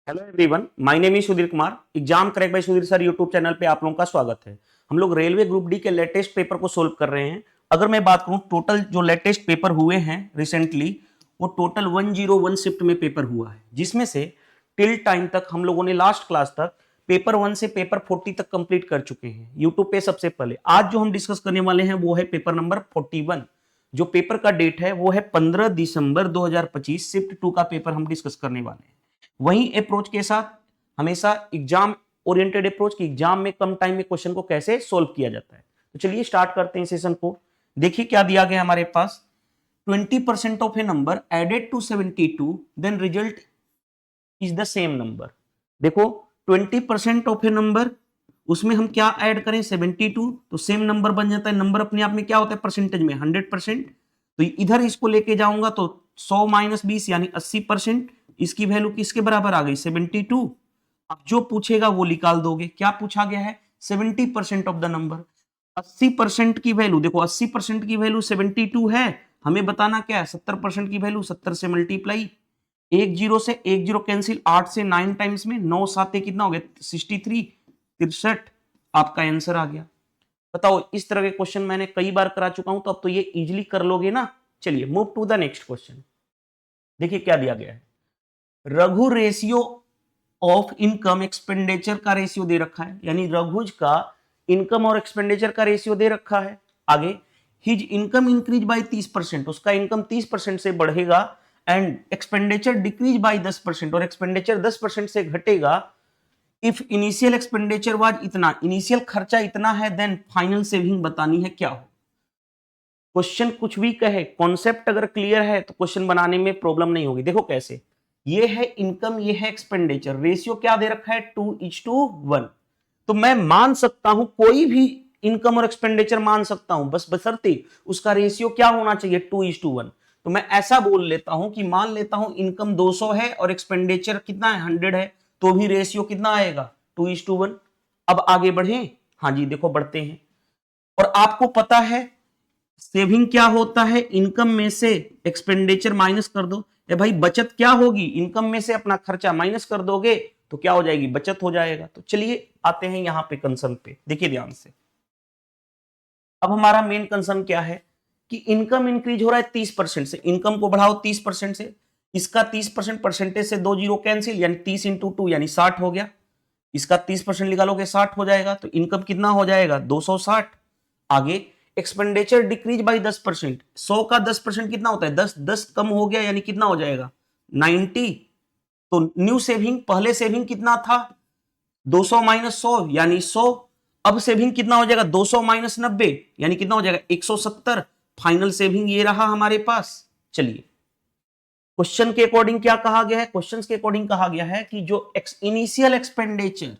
Hello everyone, my name is Sudhir Kumar. Exam crack by Sudhir sir YouTube channel पे आप लोगों का स्वागत है। हम लोग रेलवे ग्रुप डी के लेटेस्ट पेपर को सोल्व कर रहे हैं। अगर मैं बात करूं टोटल जो लेटेस्ट पेपर हुए हैं रिसेंटली, वो टोटल 101 शिफ्ट में पेपर हुआ है, जिसमें से टिल टाइम तक हम लोगों ने लास्ट क्लास तक पेपर 1 से पेपर 40 तक कंप्लीट कर चुके हैं यूट्यूब पे। सबसे पहले आज जो हम डिस्कस करने वाले हैं वो है पेपर नंबर 41। जो पेपर का डेट है वो है 15 दिसंबर 2025। शिफ्ट 2 का पेपर हम डिस्कस करने वाले हैं। वही अप्रोच के साथ हमेशा एग्जाम ओरिएंटेड अप्रोच की एग्जाम में कम टाइम में क्वेश्चन को कैसे सोल्व किया जाता है। तो चलिए स्टार्ट करते हैं सेशन को। देखिए क्या दिया गया हमारे पास। 20% of a number added to 72 then result is the same number. देखो 20% ऑफ ए नंबर, उसमें हम क्या ऐड करें 72, तो सेम नंबर बन जाता है। नंबर अपने आप में क्या होता है परसेंटेज में 100%। तो इधर इसको लेके जाऊंगा तो 100 माइनस 20 यानी 80%। इसकी वैल्यू किसके बराबर आ गई 72। अब जो पूछेगा वो निकाल दोगे। क्या पूछा गया है 70% ऑफ द नंबर। 80% की वैल्यू देखो, 80% की वैल्यू 72 है। हमें बताना क्या है 70% की वैल्यू 70 से मल्टीप्लाई। एक जीरो से एक जीरो कैंसिल, 8 से 9 टाइम्स में 9 साते कितना हो गया 63, 63। आपका आंसर आ गया। बताओ, इस तरह के क्वेश्चन मैंने कई बार करा चुका हूं, तो अब तो ये इजीली कर लोगे ना। चलिए move to the next question. देखिए क्या दिया गया है। Raghu ratio of income expenditure का रेशियो दे रखा है, यानी रघुज का इनकम और एक्सपेंडिचर का रेशियो दे रखा है। आगे हिज इनकम इंक्रीज बाय 30%, उसका इनकम 30% से बढ़ेगा एंड एक्सपेंडिचर डिक्रीज बाय 10% और एक्सपेंडिचर 10% से घटेगा। इफ इनिशियल एक्सपेंडिचर वाज इतना, इनिशियल खर्चा इतना है, देन फाइनल सेविंग बतानी है क्या हो। क्वेश्चन कुछ भी कहे, कॉन्सेप्ट अगर क्लियर है तो क्वेश्चन बनाने में प्रॉब्लम नहीं होगी। देखो कैसे, ये है इनकम, ये है एक्सपेंडिचर, रेशियो क्या दे रखा है 2:1। तो मैं मान सकता हूं कोई भी इनकम और एक्सपेंडिचर मान सकता हूं, बस बशर्ते उसका रेशियो क्या होना चाहिए 2:1। तो मैं ऐसा बोल लेता हूं कि मान लेता हूं इनकम 200 है और एक्सपेंडिचर कितना है 100 है, तो भी रेशियो कितना आएगा 2:1। अब आगे बढ़े। हाँ जी देखो बढ़ते हैं। और आपको पता है सेविंग क्या होता है, इनकम में से एक्सपेंडिचर माइनस कर दो। या भाई बचत क्या होगी, इनकम में से अपना खर्चा माइनस कर दोगे तो क्या हो जाएगी बचत हो जाएगा। तो चलिए आते हैं यहां पे कंसर्न पे, देखिए ध्यान से। अब हमारा मेन कंसर्न क्या है कि इनकम इंक्रीज हो रहा है 30% से, इनकम को बढ़ाओ 30% से। इसका 30% परसेंटेज से 2 जीरो कैंसिल, यानी 30 इंटू 2 यानी 60 हो गया। इसका 30% निकालोगे 60 हो जाएगा, तो इनकम कितना हो जाएगा 260। आगे एक्सपेंडिचर डिक्रीज बाय 10%, 100 का 10% कितना होता है 10, 10 कम हो गया यानी कितना हो जाएगा 90। तो न्यू सेविंग, पहले सेविंग कितना था 200 माइनस 100 यानी 100। अब सेविंग कितना हो जाएगा 200 माइनस 90 यानी कितना हो जाएगा 170। फाइनल सेविंग ये रहा हमारे पास। चलिए क्वेश्चन के अकॉर्डिंग क्या कहा गया है, क्वेश्चन के अकॉर्डिंग कहा गया है कि जो इनिशियल एक्सपेंडिचर,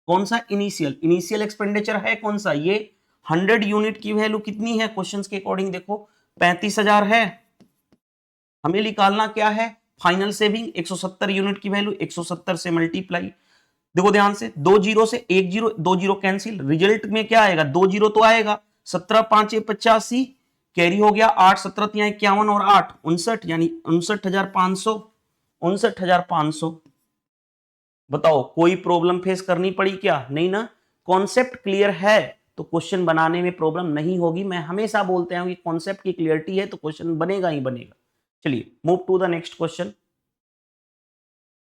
कौन सा इनिशियल, इनिशियल एक्सपेंडिचर है कौन सा ये 100 यूनिट की वैल्यू कितनी है क्वेश्चन के अकॉर्डिंग देखो 35,000 है। हमें निकालना क्या है फाइनल सेविंग 170 यूनिट की वैल्यू 170 से मल्टीप्लाई। देखो ध्यान से, 2 जीरो से 1 जीरो, 2 जीरो कैंसिल, रिजल्ट में क्या आएगा 2 जीरो तो आएगा। 17 5 85 कैरी हो गया, 8 17 51 और 8 59 यानी 59,500, 59,500। बताओ कोई प्रॉब्लम फेस करनी पड़ी क्या, नहीं ना। कॉन्सेप्ट क्लियर है तो क्वेश्चन बनाने में प्रॉब्लम नहीं होगी। मैं हमेशा बोलते हैं कि कॉन्सेप्ट की क्लियरिटी है तो क्वेश्चन बनेगा ही बनेगा। चलिए move to the next question.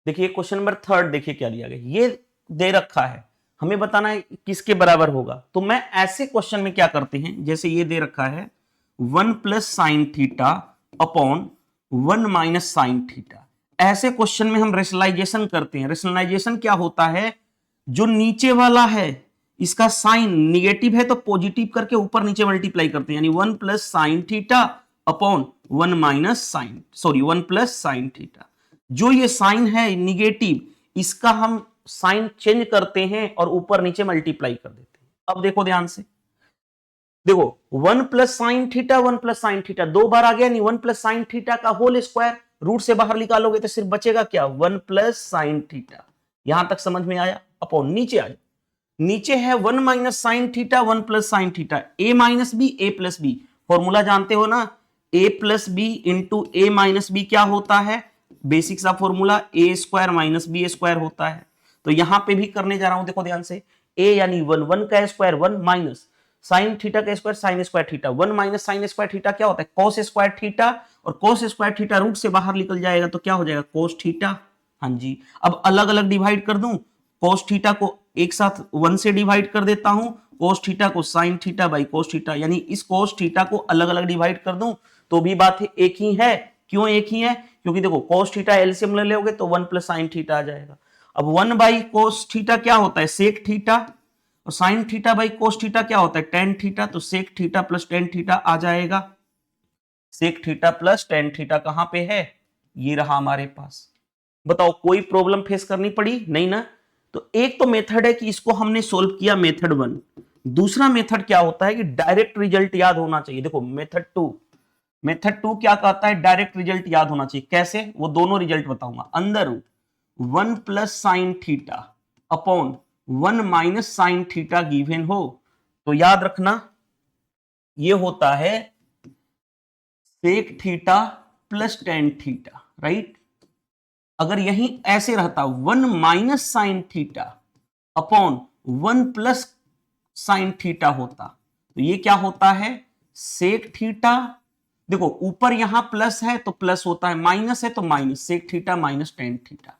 देखिए क्वेश्चन नंबर 3 देखिए क्या दिया गया। ये दे रखा है, हमें बताना है किसके बराबर होगा। तो मैं ऐसे क्वेश्चन में क्या करते हैं, जैसे ये दे रखा है 1 plus sine theta upon 1 minus sine theta. ऐसे क्वेश्चन में हम रेशनलाइजेशन करते हैं। रेशनलाइजेशन क्या होता है, जो नीचे वाला है इसका साइन निगेटिव है तो पॉजिटिव करके ऊपर नीचे मल्टीप्लाई करते हैं, यानी 1 plus sine theta upon 1 minus sine, sorry 1 plus sine theta. जो ये साइन है निगेटिव, इसका हम साइन चेंज करते हैं और ऊपर नीचे मल्टीप्लाई कर देते हैं। अब देखो ध्यान से, देखो 1 plus sine theta, 1 plus sine theta 2 बार आ गया, नहीं 1 प्लस साइन थीटा का होल स्क्वायर, रूट से बाहर निकालोगे तो सिर्फ बचेगा क्या 1 प्लस साइन थीटा। यहां तक समझ में आया। अपॉन नीचे आ जाए, नीचे है 1 minus sine theta 1 plus sine theta, A minus B A plus B. Formula जानते हो ना, A plus B into A minus B क्या होता है बेसिक सा formula A square minus B square होता है। तो यहां पे भी करने जा रहा हूं, देखो ध्यान से, ए यानी 1 का स्क्वायर 1 माइनस साइन थीटा का square sine square theta, 1 minus sine square theta क्या होता है कॉस स्क्वायर थीटा, और कॉस स्क्वायर थीटा रूट से बाहर निकल जाएगा तो क्या हो जाएगा कॉस थीटा। हाँ जी, अब अलग अलग डिवाइड कर दूं, कॉस थीटा को एक साथ 1 से डिवाइड कर देता हूं, कॉस थीटा को sign theta by cos theta, यानी इस कॉस थीटा को अलग अलग डिवाइड कर दूं तो भी बात एक ही है। क्यों एक ही है? क्योंकि देखो कॉस थीटा एलसीएम ले लोगे तो 1 प्लस साइन थीटा आ जाएगा। अब 1 बाई कॉस थीटा क्या होता है सेक थीटा, और sine theta by cos theta क्या होता है टेन थीटा, तो sec theta plus tan theta आ जाएगा। Sec theta plus tan theta कहां पे है, ये रहा हमारे पास। बताओ कोई प्रॉब्लम फेस करनी पड़ी नहीं ना। तो एक तो मेथड है कि इसको हमने सोल्व किया मेथड 1, दूसरा मेथड क्या होता है कि डायरेक्ट रिजल्ट याद होना चाहिए। देखो मेथड 2 क्या कहता है डायरेक्ट रिजल्ट याद होना चाहिए। कैसे, वो दोनों रिजल्ट बताऊंगा। अंदर root 1 plus sine theta upon 1 minus sine theta given हो तो याद रखना ये होता है sec theta plus tan theta, right. अगर यही ऐसे रहता 1 minus sine theta upon 1 plus sine theta होता तो ये क्या होता है सेक थीटा, देखो ऊपर यहां प्लस है तो प्लस होता है, माइनस है तो minus, sec theta minus tan theta.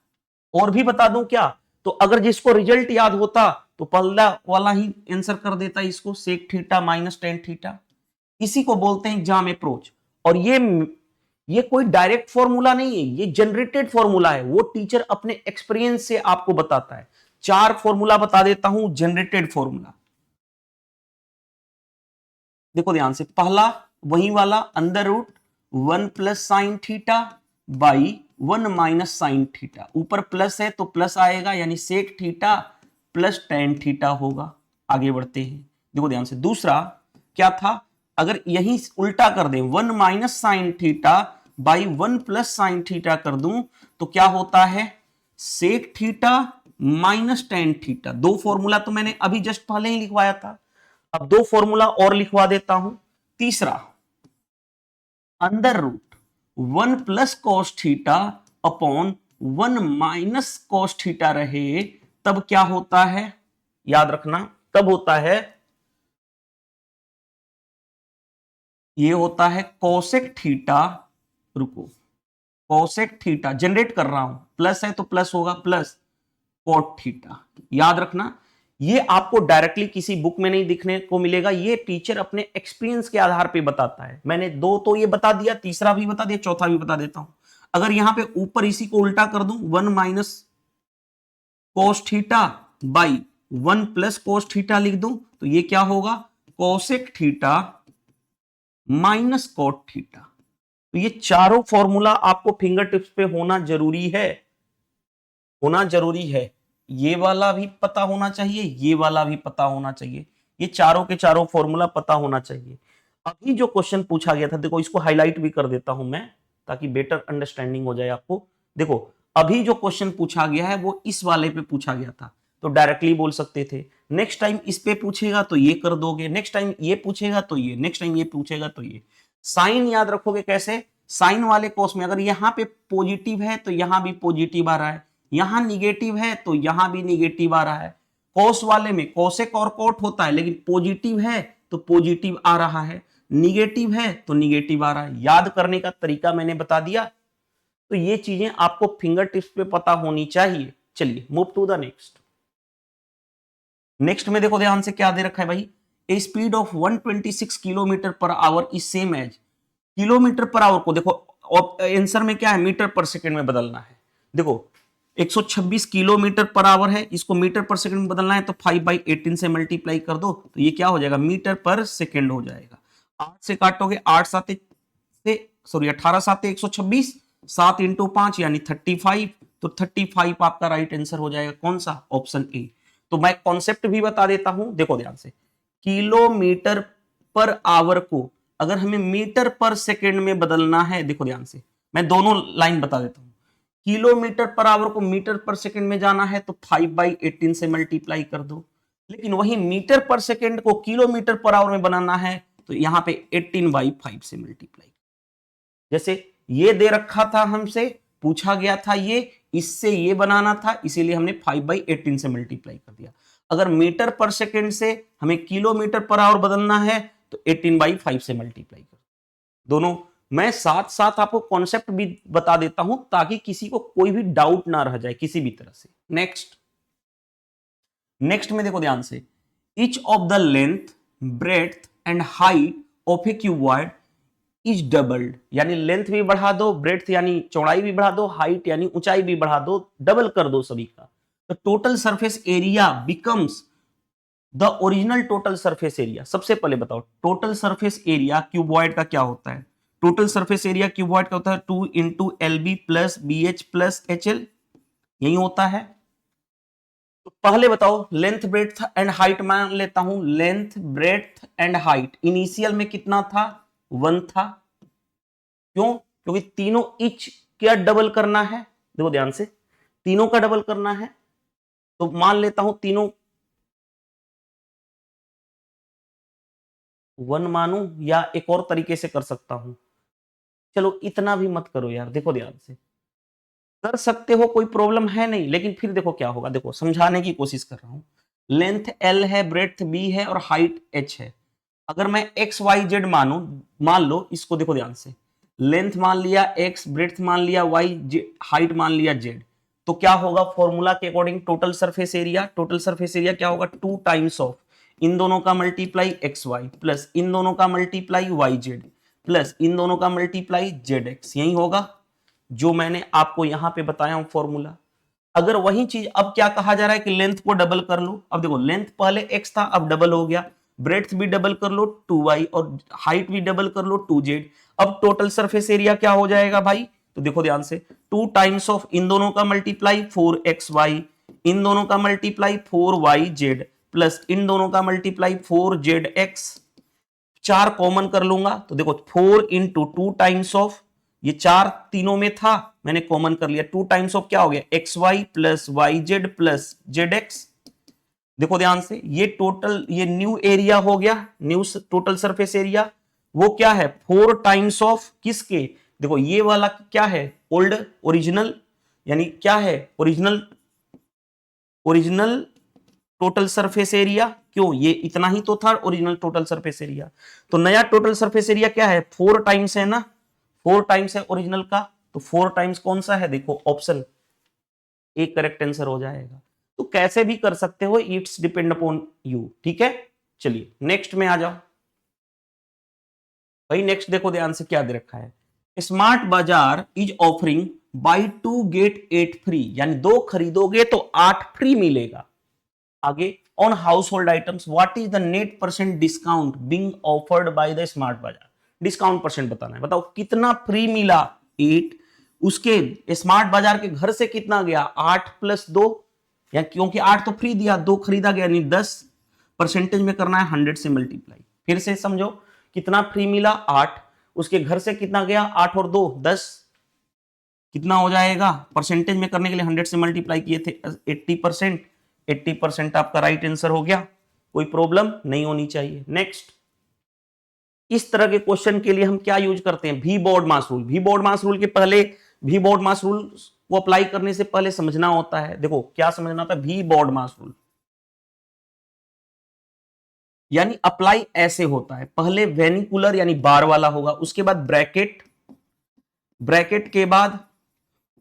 और भी बता दूं क्या, तो अगर जिसको रिजल्ट याद होता तो पहला वाला ही आंसर कर देता इसको, sec theta minus tan theta. इसी को बोलते हैं एग्जाम अप्रोच। और ये कोई डायरेक्ट फॉर्मूला नहीं है, ये जनरेटेड फॉर्मूला है, वो टीचर अपने एक्सपीरियंस से आपको बताता है। 4 फॉर्मूला बता देता हूं जनरेटेड फॉर्मूला, देखो ध्यान से। पहला वही वाला under root 1 plus sine theta by 1 minus sine theta, ऊपर प्लस है तो प्लस आएगा यानी sec theta plus tan theta होगा। आगे बढ़ते हैं, देखो ध्यान से। दूसरा क्या था, अगर यही उल्टा कर दें 1 minus sine theta by 1 plus sine theta कर दूं तो क्या होता है sec theta minus tan theta. दो फॉर्मूला तो मैंने अभी जस्ट पहले ही लिखवाया था, अब 2 फॉर्मूला और लिखवा देता हूं। तीसरा under root 1 plus cos theta upon 1 minus cos theta रहे तब क्या होता है, याद रखना तब होता है, ये होता है कोसेक थीटा, रुको कोसेक थीटा जनरेट कर रहा हूं, प्लस है तो प्लस होगा प्लस कॉट थीटा। याद रखना ये आपको डायरेक्टली किसी बुक में नहीं दिखने को मिलेगा, ये टीचर अपने एक्सपीरियंस के आधार पे बताता है। मैंने 2 तो ये बता दिया, तीसरा भी बता दिया, चौथा भी बता देता हूं। अगर यहां पे ऊपर इसी को उल्टा कर दूं 1 minus cos theta by 1 plus cos theta लिख दूं तो ये क्या होगा cosec theta minus cot theta. तो ये चारों फॉर्मूला आपको फिंगर टिप्स पे होना जरूरी है, होना जरूरी है। ये वाला भी पता होना चाहिए, ये वाला भी पता होना चाहिए, ये चारों के चारों फॉर्मूला पता होना चाहिए। अभी जो क्वेश्चन पूछा गया था, देखो इसको हाईलाइट भी कर देता हूं मैं ताकि बेटर अंडरस्टैंडिंग हो जाए आपको। देखो अभी जो क्वेश्चन पूछा गया है वो इस वाले पे पूछा गया था तो डायरेक्टली बोल सकते थे। नेक्स्ट टाइम इस पे पूछेगा तो ये कर दोगे, नेक्स्ट टाइम ये पूछेगा तो ये, नेक्स्ट टाइम ये पूछेगा तो ये। साइन याद रखोगे कैसे, साइन वाले कोस में अगर यहां पे पॉजिटिव है तो यहां भी पॉजिटिव आ रहा है, यहां निगेटिव है तो यहां भी निगेटिव आ रहा है। कोस वाले में कोसेक और कोट होता है लेकिन पॉजिटिव है तो पॉजिटिव आ रहा है, निगेटिव है तो निगेटिव आ रहा है। याद करने का तरीका मैंने बता दिया, तो ये चीजें आपको फिंगर टिप्स पे पता होनी चाहिए। चलिए move to the next. Next में देखो ध्यान से क्या दे रखा है भाई, a speed of 126 kilometre per hour is same as, kilometre per hour को देखो आंसर में क्या है मीटर पर सेकंड में बदलना है। देखो 126 किलोमीटर पर आवर है, इसको मीटर पर सेकंड में बदलना है तो 5/18 से मल्टीप्लाई कर दो तो ये क्या हो जाएगा मीटर पर सेकंड हो जाएगा। 8 से काटोगे 18 7 126, 7 इंटू 5 यानी 35, तो 35 आपका राइट आंसर हो जाएगा कौन सा ऑप्शन ए। तो मैं कॉन्सेप्ट भी बता देता हूं, देखो ध्यान से। किलोमीटर पर आवर को अगर हमें मीटर पर सेकंड में बदलना है, देखो ध्यान से मैं दोनों लाइन बता देता हूं। किलोमीटर पर आवर को मीटर पर सेकंड में जाना है तो 5/18 से मल्टीप्लाई कर दो, लेकिन वही मीटर पर सेकंड को किलोमीटर पर आवर में बनाना है तो यहां पे 18/5 से मल्टीप्लाई। जैसे ये दे रखा था हमसे पूछा गया था इससे ये बनाना था, इसीलिए हमने 5/18 से मल्टीप्लाई कर दिया। अगर मीटर पर सेकेंड से हमें किलोमीटर पर आवर बदलना है तो 18/5 से मल्टीप्लाई कर दोनों। मैं साथ साथ आपको कॉन्सेप्ट भी बता देता हूं ताकि किसी को कोई भी डाउट ना रह जाए किसी भी तरह से। नेक्स्ट में देखो ध्यान से, each of the length breadth and height of A cuboid is doubled, यानी लेंथ भी बढ़ा दो, ब्रेड्थ यानी चौड़ाई भी बढ़ा दो, हाइट यानी ऊंचाई भी बढ़ा दो, डबल कर दो सभी का, तो total surface area becomes the original total surface area. सबसे पहले बताओ टोटल सरफेस एरिया क्यूबॉइड का क्या होता है? टोटल सरफेस एरिया क्यूबॉइड का होता है 2 into LB plus BH plus HL, यही होता है। तो पहले बताओ लेंथ ब्रेड्थ एंड हाइट मान लेता हूं, length breadth and height initial में कितना था? 1 था। क्यों? क्योंकि तीनों ईच क्या डबल करना है, देखो ध्यान से, तीनों का डबल करना है, तो मान लेता हूं तीनों 1 मानूं, या एक और तरीके से कर सकता हूं, चलो इतना भी मत करो यार, देखो ध्यान से कर सकते हो, कोई प्रॉब्लम है नहीं, लेकिन फिर देखो क्या होगा, देखो समझाने की कोशिश कर रहा हूं। लेंथ L है, ब्रेड्थ B है और हाइट H है। अगर मैं XYZ मानू, मान लो इसको, देखो ध्यान से, लेंथ मान लिया X, ब्रेड्थ मान लिया Y, हाइट मान लिया Z, तो क्या होगा फॉर्मूला के according total surface area, total surface area क्या होगा? 2 टाइम्स ऑफ इन दोनों का मल्टीप्लाई XY प्लस इन दोनों का मल्टीप्लाई YZ प्लस इन दोनों का मल्टीप्लाई ZX, यही होगा जो मैंने आपको यहां पे बताया हूं फॉर्मूला। अगर वही चीज अब क्या कहा जा रहा है कि लेंथ को डबल कर लो, अब देखो लेंथ पहले x था, अब डबल हो गया, ब्रेड्थ भी डबल कर लो 2y और हाइट भी डबल कर लो 2z, अब टोटल सरफेस एरिया क्या हो जाएगा भाई? तो देखो ध्यान से, 2 टाइम्स ऑफ इन दोनों का मल्टीप्लाई 4xy, इन दोनों का मल्टीप्लाई 4yz प्लस इन दोनों का मल्टीप्लाई 4zx, 4 कॉमन कर लूंगा तो देखो 4 इंटू 2 टाइम्स ऑफ, ये 4 तीनों में था, मैंने कॉमन कर लिया, 2 टाइम्स ऑफ क्या हो गया? XY plus YZ plus ZX। देखो ध्यान से, ये टोटल, ये न्यू एरिया हो गया, न्यू टोटल सरफेस एरिया, वो क्या है? 4 टाइम्स ऑफ किसके? देखो ये वाला क्या है? ओल्ड ओरिजिनल, यानी क्या है? Original total surface area. क्यों? ये इतना ही तो था ओरिजिनल टोटल सरफेस एरिया, तो नया टोटल सरफेस एरिया क्या है? 4 टाइम्स है ना, 4 टाइम्स है ओरिजिनल का, तो 4 टाइम्स कौन सा है? देखो ऑप्शन एक करेक्ट आंसर हो जाएगा। तो कैसे भी कर सकते हो, इट्स डिपेंड अपॉन यू, ठीक है। चलिए नेक्स्ट में आ जाओ भाई। नेक्स्ट देखो ध्यान से क्या दे रखा है, Smart Bazaar is offering buy 2 get 8 free, यानी 2 खरीदोगे तो 8 फ्री मिलेगा। आगे, on household items what is the net percent discount being offered by the Smart Bazaar. Discount percent बताना है, बताओ कितना फ्री मिला? 8, उसके स्मार्ट बाजार के घर से कितना गया? 8 प्लस 2, या क्योंकि 8 तो फ्री दिया, 2 खरीदा गया, यानी 10 परसेंटेज में करना है 100 से मल्टीप्लाई। फिर से समझो, कितना फ्री मिला? 8, उसके घर से कितना गया? 8 और 2 10, कितना हो जाएगा? परसेंटेज में करने के लिए 100 से मल्टीप्लाई किए थे 80%, 80% आपका राइट आंसर हो गया, कोई प्रॉब्लम नहीं होनी चाहिए। नेक्स्ट, इस तरह के क्वेश्चन के लिए हम क्या यूज करते हैं? भी बोर्ड मास रूल। भी बोर्ड मास रूल के पहले, भी बोर्ड मास रूल को अप्लाई करने से पहले समझना होता है, देखो क्या समझना होता है? भी बोर्ड मास रूल यानी अप्लाई ऐसे होता है, पहले वेनिकुलर यानी बार वाला होगा, उसके बाद ब्रैकेट, ब्रैकेट के बाद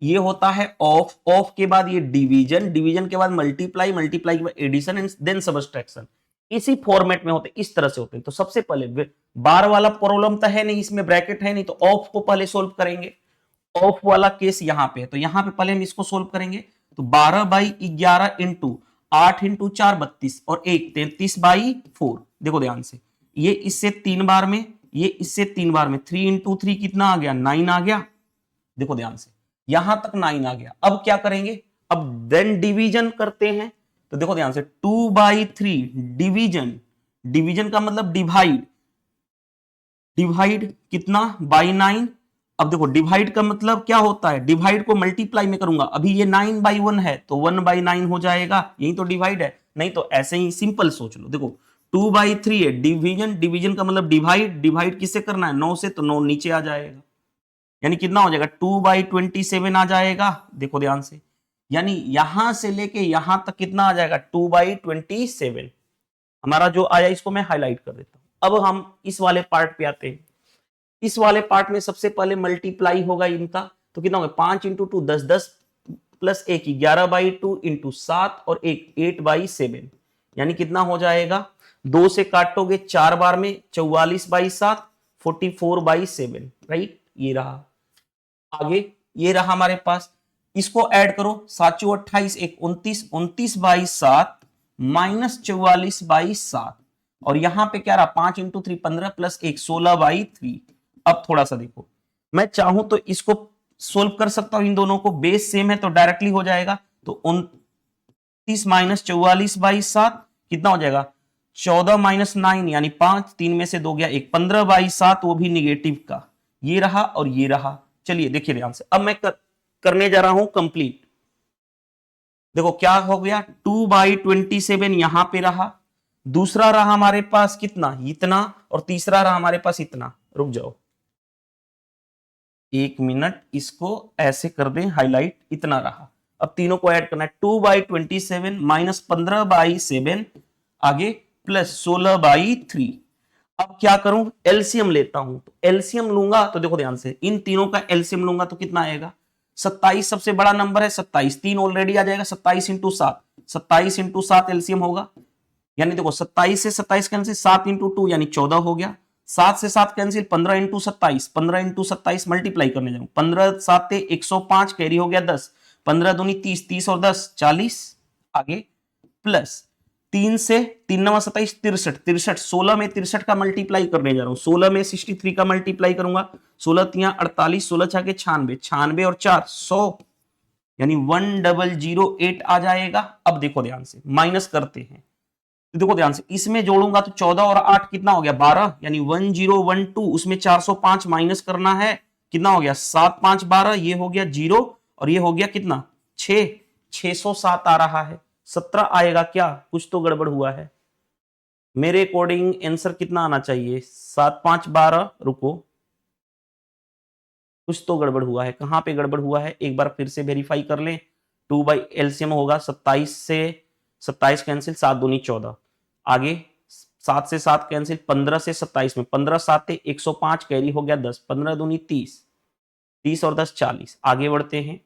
ये होता है ऑफ, ऑफ के बाद ये डिवीजन, डिवीजन के बाद मल्टीप्लाई, मल्टीप्लाई के बाद एडिशन एंड देन सबट्रैक्शन। इसी फॉर्मेट में होते हैं, इस तरह से होते हैं। तो सबसे पहले बार वाला प्रॉब्लम तो है नहीं, इसमें ब्रैकेट है नहीं, तो ऑफ को पहले सोल्व करेंगे। ऑफ वाला केस यहां पे है, तो यहां पे पहले हम इसको सोल्व करेंगे। तो 12/11 इंटू 8 इंटू 4 32 और 1 33/4। देखो ध्यान से, ये इससे 3 बार में, ये इससे 3 बार में, 3 इंटू 3 कितना आ गया? 9 आ गया। देखो ध्यान से, यहां तक 9 आ गया। अब क्या करेंगे? अब देन डिवीजन करते हैं। तो देखो ध्यान से, 2/3 डिवीजन, डिवीजन का मतलब डिवाइड, डिवाइड कितना? बाई 9। अब देखो डिवाइड का मतलब क्या होता है? डिवाइड को मल्टीप्लाई में करूंगा, अभी ये 9/1 है तो 1/9 हो जाएगा, यही तो डिवाइड है। नहीं तो ऐसे ही सिंपल सोच लो, देखो 2/3 है डिवीजन, डिवीजन का मतलब डिवाइड, डिवाइड किससे करना है? 9 से, तो 9 नीचे आ जाएगा। यानी कितना हो जाएगा 2/27 आ जाएगा। देखो ध्यान से, यानी यहां से लेके यहां तक कितना आ जाएगा 2/27। हमारा जो आया इसको मैं हाईलाइट कर देता हूं। अब हम इस वाले पार्ट पे आते हैं। इस वाले पार्ट में सबसे पहले मल्टीप्लाई होगा इनका, तो कितना होगा 5 इंटू 2 10, 10 प्लस 1 11/2 इंटू 7 और 1 8/7, यानी कितना हो जाएगा 2 से काटोगे 4 बार में 44/7 44/7, राइट। ये रहा। आगे ये रहा हमारे पास, इसको ऐड करो 7 चौ 28 1 29 29/7 माइनस 44/7 और यहां पे क्या रहा 5 इंटू 3 15 प्लस 1 16/3। अब थोड़ा सा देखो, मैं चाहूं तो इसको सोल्व कर सकता हूं, इन दोनों को बेस सेम है तो डायरेक्टली हो जाएगा। तो 29 माइनस 44/7 कितना हो जाएगा 14 माइनस 9 यानी 5, 3 में से 2 गया 1 15/7, वो भी निगेटिव का। ये रहा और ये रहा। चलिए देखिए ध्यान से, अब मैं करने जा रहा हूं कंप्लीट। देखो क्या हो गया 2/27 यहां पे रहा, दूसरा रहा हमारे पास कितना इतना, और तीसरा रहा हमारे पास इतना। रुक जाओ 1 मिनट, इसको ऐसे कर दें हाईलाइट, इतना रहा। अब तीनों को ऐड करना है 2/27 माइनस 15/7 आगे प्लस 16/3। अब क्या करूं एलसीएम लेता हूं, तो एलसीएम लूंगा तो देखो ध्यान से, इन तीनों का एलसीएम लूंगा तो कितना आएगा 27 सबसे बड़ा नंबर है 27, 3 ऑलरेडी आ जाएगा 27 इंटू 7, 27 इंटू 7 एलसीएम होगा। यानी देखो 27 से 27 कैंसिल 7 इंटू 2 यानी 14 हो गया, 7 से 7 कैंसिल 15 इंटू 27, 15 इंटू 27 मल्टीप्लाई करने जाऊं 15 7 105 कैरी हो गया 10, 15 दूनी 30, 30 और 10 40 आगे प्लस 3 से 3 9 27 63, 63 16 में 63 का मल्टीप्लाई करने जा रहा हूं, 16 में 63 का मल्टीप्लाई करूंगा 16 3 48, 16 6 के 96, 96 और 4 100 यानी 1008 आ जाएगा। अब देखो ध्यान से माइनस करते हैं, देखो ध्यान से इसमें जोड़ूंगा तो 14 और 8 कितना हो गया 12 यानी 1012, उसमें 405 माइनस करना है कितना हो गया 7 5 12, ये हो गया 0 और ये हो गया कितना 6 607 आ रहा है। 17 आएगा क्या, कुछ तो गड़बड़ हुआ है मेरे अकॉर्डिंग। आंसर कितना आना चाहिए 7 5 12, रुको कुछ तो गड़बड़ हुआ है, कहां पे गड़बड़ हुआ है एक बार फिर से वेरीफाई कर लें। 2 बाई एलसीएम होगा 27 से 27 कैंसिल 7 दूनी 14, आगे 7 से 7 कैंसिल 15 से 27 में 15 7 105 कैरी हो गया 10, 15 दूनी 30, 30 और 10 40। आगे बढ़ते हैं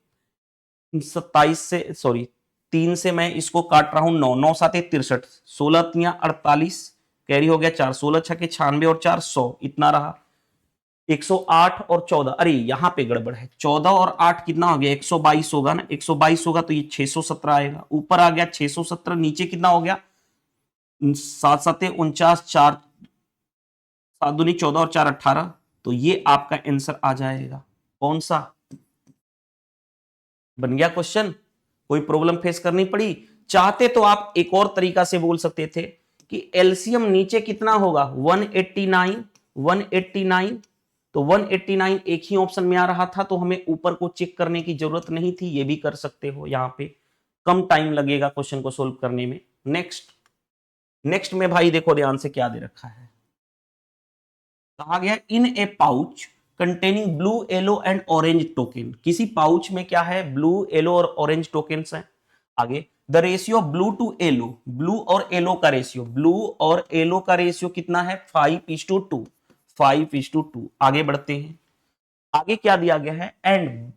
27 से सॉरी 3 से मैं इसको काट रहा हूं 9 9 7 63, 16 3 48 कैरी हो गया 4, 16 6 के 96 और 4 100, इतना रहा 108 और 14। अरे यहां पे गड़बड़ है, 14 और 8 कितना हो गया 122 होगा ना, 122 होगा तो ये 617 आएगा, ऊपर आ गया 617, नीचे कितना हो गया 7 7 49, 4 7 दूनी 14 और 4 18, तो ये आपका आंसर आ जाएगा। कौन सा बन गया क्वेश्चन, कोई प्रॉब्लम फेस करनी पड़ी। चाहते तो आप एक और तरीका से बोल सकते थे कि एलसीएम नीचे कितना होगा 189, 189, तो 189 एक ही ऑप्शन में आ रहा था तो हमें ऊपर को चेक करने की जरूरत नहीं थी, ये भी कर सकते हो, यहां पे कम टाइम लगेगा क्वेश्चन को सोल्व करने में। नेक्स्ट में भाई देखो ध्यान से क्या दे रखा है, कहा गया in a pouch containing blue yellow and orange token, किसी पाउच में क्या है ब्लू येलो और ऑरेंज टोकन्स हैं। आगे the ratio of blue to yellow, blue और येलो का रेशियो, ब्लू और येलो का रेशियो कितना है 5:2, 5:2। आगे बढ़ते हैं, आगे क्या दिया गया है and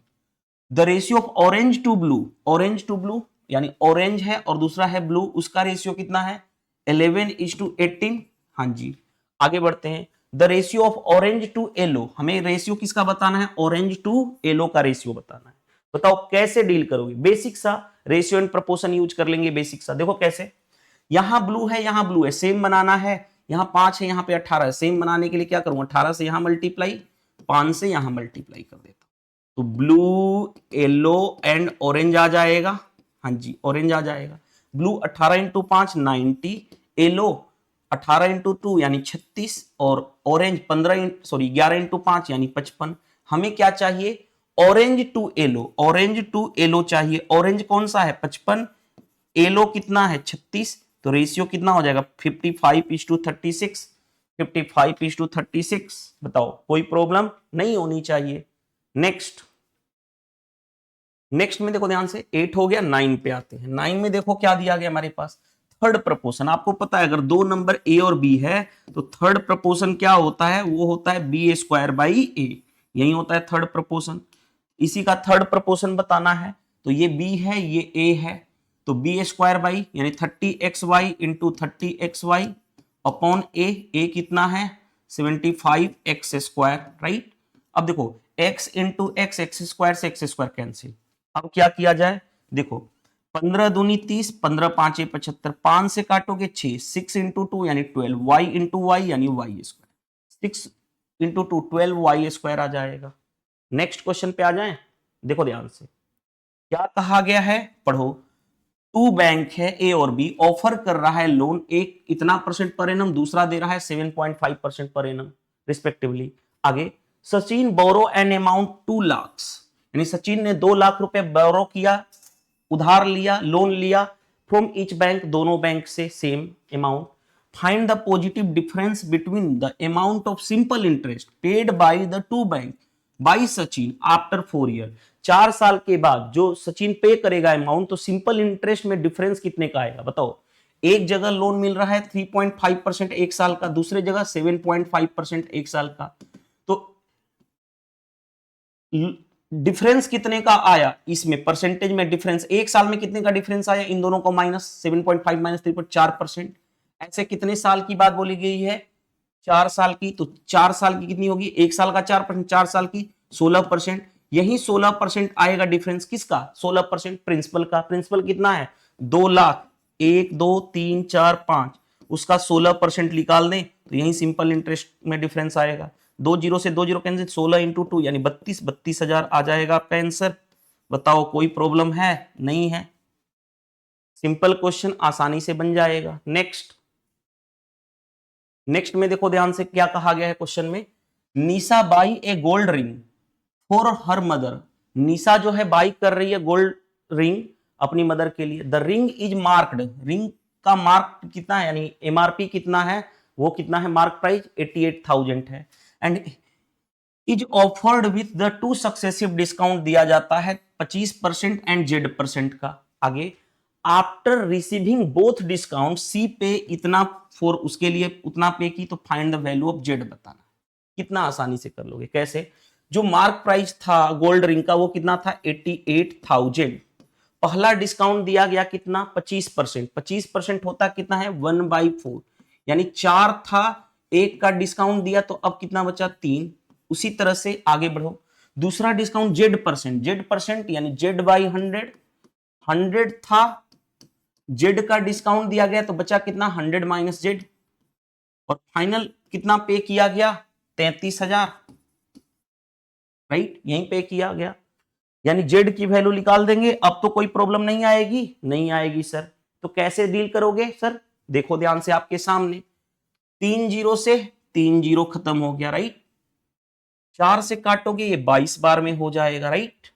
the ratio of orange to blue, orange to blue यानी ऑरेंज है और दूसरा है ब्लू, उसका रेशियो कितना है 11:18। हाँ जी आगे बढ़ते हैं, the ratio of orange to yellow, हमें रेशियो किसका बताना है ऑरेंज टू येलो का रेशियो बताना है। बताओ कैसे डील करोगे, बेसिक सा रेशियो एंड प्रपोर्शन यूज कर लेंगे, बेसिक सा। देखो कैसे, यहां ब्लू है यहां ब्लू है, सेम बनाना है, यहां 5 है यहां पे 18 है, सेम बनाने के लिए क्या करूंगा 18 से यहां मल्टीप्लाई 5 से यहां मल्टीप्लाई कर देता हूं, तो ब्लू येलो एंड ऑरेंज आ जाएगा। हाँ जी ऑरेंज आ जाएगा, ब्लू 18 इंटू 5 90, येलो 18 इंटू 2 यानी 36 और ऑरेंज 11 इंटू 5 यानी 55। हमें क्या चाहिए orange to yellow, orange to yellow चाहिए, ऑरेंज कौन सा है 55, येलो कितना है 36, तो रेशियो कितना हो जाएगा 55:36, 55:36। बताओ कोई प्रॉब्लम नहीं होनी चाहिए। नेक्स्ट में देखो ध्यान से, 8 हो गया, 9 पे आते हैं। 9 में देखो क्या दिया गया हमारे पास, थर्ड प्रपोर्शन। आपको पता है अगर दो नंबर ए और बी है तो थर्ड प्रपोर्शन क्या होता है, वो होता है बी स्क्वायर बाई ए, यही होता है थर्ड प्रपोर्शन। इसी का थर्ड प्रपोर्शन बताना है, तो ये बी है ये ए है, तो बी स्क्वायर बाई यानी 30xy इंटू 30xy अपॉन ए कितना है 75x स्क्वायर, राइट। अब देखो x into x, x square से एक्स स्क्वायर कैंसिल। अब क्या किया जाए, देखो 15 दूनी 30, 15 पांचे 75, 5 से काटोगे 6, 6 इंटू 2 यानी 12, y इंटू वाई यानी y square, 6 into 2 12 y square आ जाएगा। नेक्स्ट क्वेश्चन पे आ जाए, देखो ध्यान से क्या कहा गया है, पढ़ो। टू बैंक है ए और बी, ऑफर कर रहा है लोन, एक इतना परसेंट पर एनम, दूसरा दे रहा है 7.5% पर एनम रिस्पेक्टिवली। आगे सचिन बोरो एन अमाउंट 2 लाख, यानी सचिन ने 2 लाख रुपए बोरो किया, उधार लिया, लोन लिया फ्रॉम ईच बैंक, दोनों बैंक से same amount. Find the positive difference between the amount of simple interest paid by the two bank by Sachin after 4 year. 4 साल के बाद जो सचिन पे करेगा अमाउंट, तो सिंपल इंटरेस्ट में डिफरेंस कितने का आएगा बताओ। एक जगह लोन मिल रहा है 3.5% एक साल का, दूसरे जगह 7.5% एक साल का, तो डिफरेंस कितने का आया, इसमें परसेंटेज में डिफरेंस एक साल में कितने का डिफरेंस आया, इन दोनों को माइनस 7.5 माइनस 3.4%। ऐसे कितने साल की बात बोली गई है, 4 साल की, तो 4 साल की कितनी होगी, एक साल का 4%, 4 साल की 16%। यही 16% आएगा डिफरेंस किसका, 16% प्रिंसिपल का। प्रिंसिपल कितना है 2 लाख, 1 2 3 4 5, उसका 16% निकाल दें तो यही सिंपल इंटरेस्ट में डिफरेंस आएगा। 2 जीरो से 2 जीरो कैंसिल, 16 इंटू 2 यानी 32,000 आ जाएगा आपका आंसर। बताओ कोई प्रॉब्लम है, नहीं है, सिंपल क्वेश्चन आसानी से बन जाएगा। नेक्स्ट में देखो ध्यान से क्या कहा गया है क्वेश्चन में, Nisha buy a gold ring for her mother. Nisha जो है बाई कर रही है गोल्ड रिंग अपनी मदर के लिए। The ring is marked, ring का मार्क कितना है यानी एमआरपी कितना है, वो कितना है, मार्क प्राइस 88,000 है। And is offered with the 2 successive discount दिया जाता है 25% एंड Z% का। आगे आफ्टर रिसीविंग बोथ डिस्काउंट सी पे इतना फॉर उसके लिए उतना पे की, तो find the value of Z बताना। कितना आसानी से कर लोगे, कैसे, जो मार्क प्राइस था गोल्ड रिंग का वो कितना था 88,000, पहला डिस्काउंट दिया गया कितना 25%, 25% होता कितना है 1/4, यानी 4 था, एक का डिस्काउंट दिया तो अब कितना बचा 3। उसी तरह से आगे बढ़ो, दूसरा डिस्काउंट Z% यानी Z/100, 100 था, Z का डिस्काउंट दिया गया तो बचा कितना 100 माइनस Z, और फाइनल कितना पे किया गया 33,000, राइट, यहीं पे किया गया, यानी Z की वैल्यू निकाल देंगे। अब तो कोई प्रॉब्लम नहीं आएगी, नहीं आएगी सर। तो कैसे डील करोगे सर, देखो ध्यान से आपके सामने, 3 जीरो से 3 जीरो खत्म हो गया, राइट, 4 से काटोगे ये 22 बार में हो जाएगा, राइट,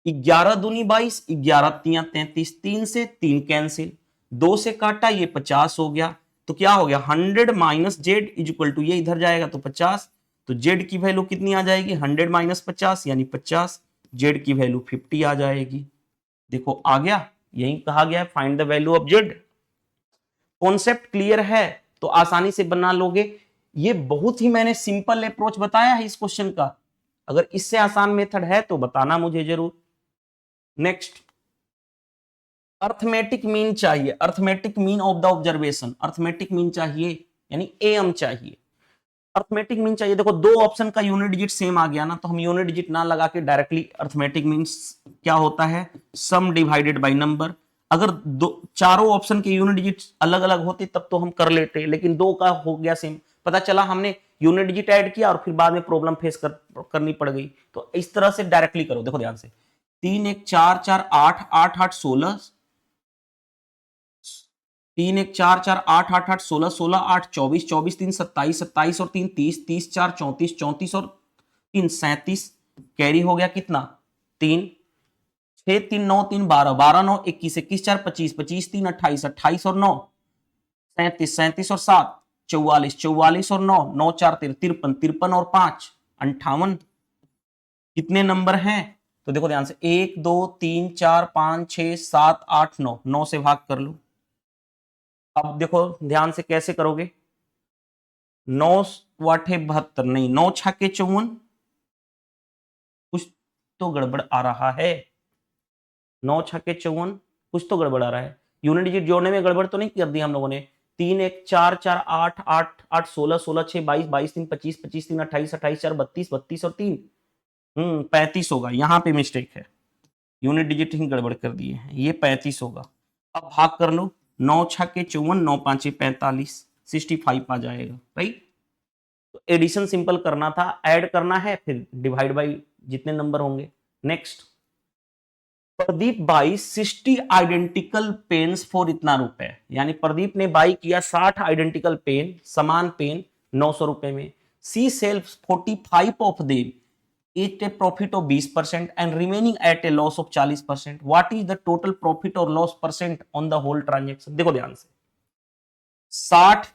11 दूनी 22, 11 तियां 33, 3 से 3 कैंसिल, 2 से काटा ये 50 हो गया, तो क्या हो गया 100 minus Z is equal to, ये इधर जाएगा तो 50, तो Z की वैल्यू कितनी आ जाएगी 100 माइनस 50 यानी 50, Z की वैल्यू 50 आ जाएगी। देखो आ गया, यही कहा गया find the value of Z। Concept clear है तो आसानी से बना लोगे। ये बहुत ही मैंने सिंपल अप्रोच बताया है इस क्वेश्चन का, अगर इससे आसान मेथड है तो बताना मुझे जरूर। नेक्स्ट, अर्थमेटिक मीन चाहिए, arithmetic mean of the observation, arithmetic mean चाहिए यानी एम चाहिए, अर्थमेटिक मीन चाहिए। देखो दो ऑप्शन का यूनिट डिजिट सेम आ गया ना, तो हम यूनिट डिजिट ना लगा के डायरेक्टली अर्थमेटिक मीन्स क्या होता है, सम डिवाइडेड बाय नंबर। अगर दो चारों ऑप्शन के यूनिट डिजिट अलग अलग होते तब तो हम कर लेते, लेकिन दो का हो गया सेम, पता चला हमने यूनिट डिजिट ऐड किया और फिर बाद में प्रॉब्लम फेस करनी पड़ गई। तो इस तरह से डायरेक्टली करो, देखो ध्यान से, 3 1 4 4 8 8 8 16, 3 1 4 4 8 8 8 16 16 8 24 24 3 27 27 और 3 30 30 4 34 34 और 3 37, कैरी हो गया कितना 3, 6 3 9 3 12 12 9 21 21 4 25 25 3 28 28 और 9 37 37 और 7 44 44 और 9 9 4 53 53 और 5 58, कितने नंबर हैं? तो देखो ध्यान से, 1 2 3 4 5 6 7 8 9, 9 से भाग कर लो। अब देखो ध्यान से कैसे करोगे, 9 वाटे 72, नहीं 9 छक्के 54, कुछ तो गड़बड़ आ रहा है। 9 छक्के 54, कुछ तो गड़बड़ आ रहा है। यूनिट डिजिट जोड़ने में गड़बड़ तो नहीं कर दी हम लोगों ने? 3 1 4 4 8 8 8 16 16 6 22 22 3 25 25 3 28 28 4 32 32 और 3 35 होगा। यहाँ पे मिस्टेक है, यूनिट डिजिट ही गड़बड़ कर दिए हैं, ये 35 होगा। अब भाग कर लो, 9 छक्के 54, 9 5 45, 65 आ जाएगा। राइट, तो एडिशन सिंपल करना था, ऐड करना है, फिर डिवाइड बाई जितने नंबर होंगे। Next, Pradeep buy 60 identical pens for इतना रुपए, यानी प्रदीप ने बाई किया 60 आइडेंटिकल पेन, समान पेन 900 रुपए में। She sells 45 of them at a profit of 20% and remaining at a loss of 40%। What is the total profit और loss percent on the whole transaction? देखो ध्यान से, 60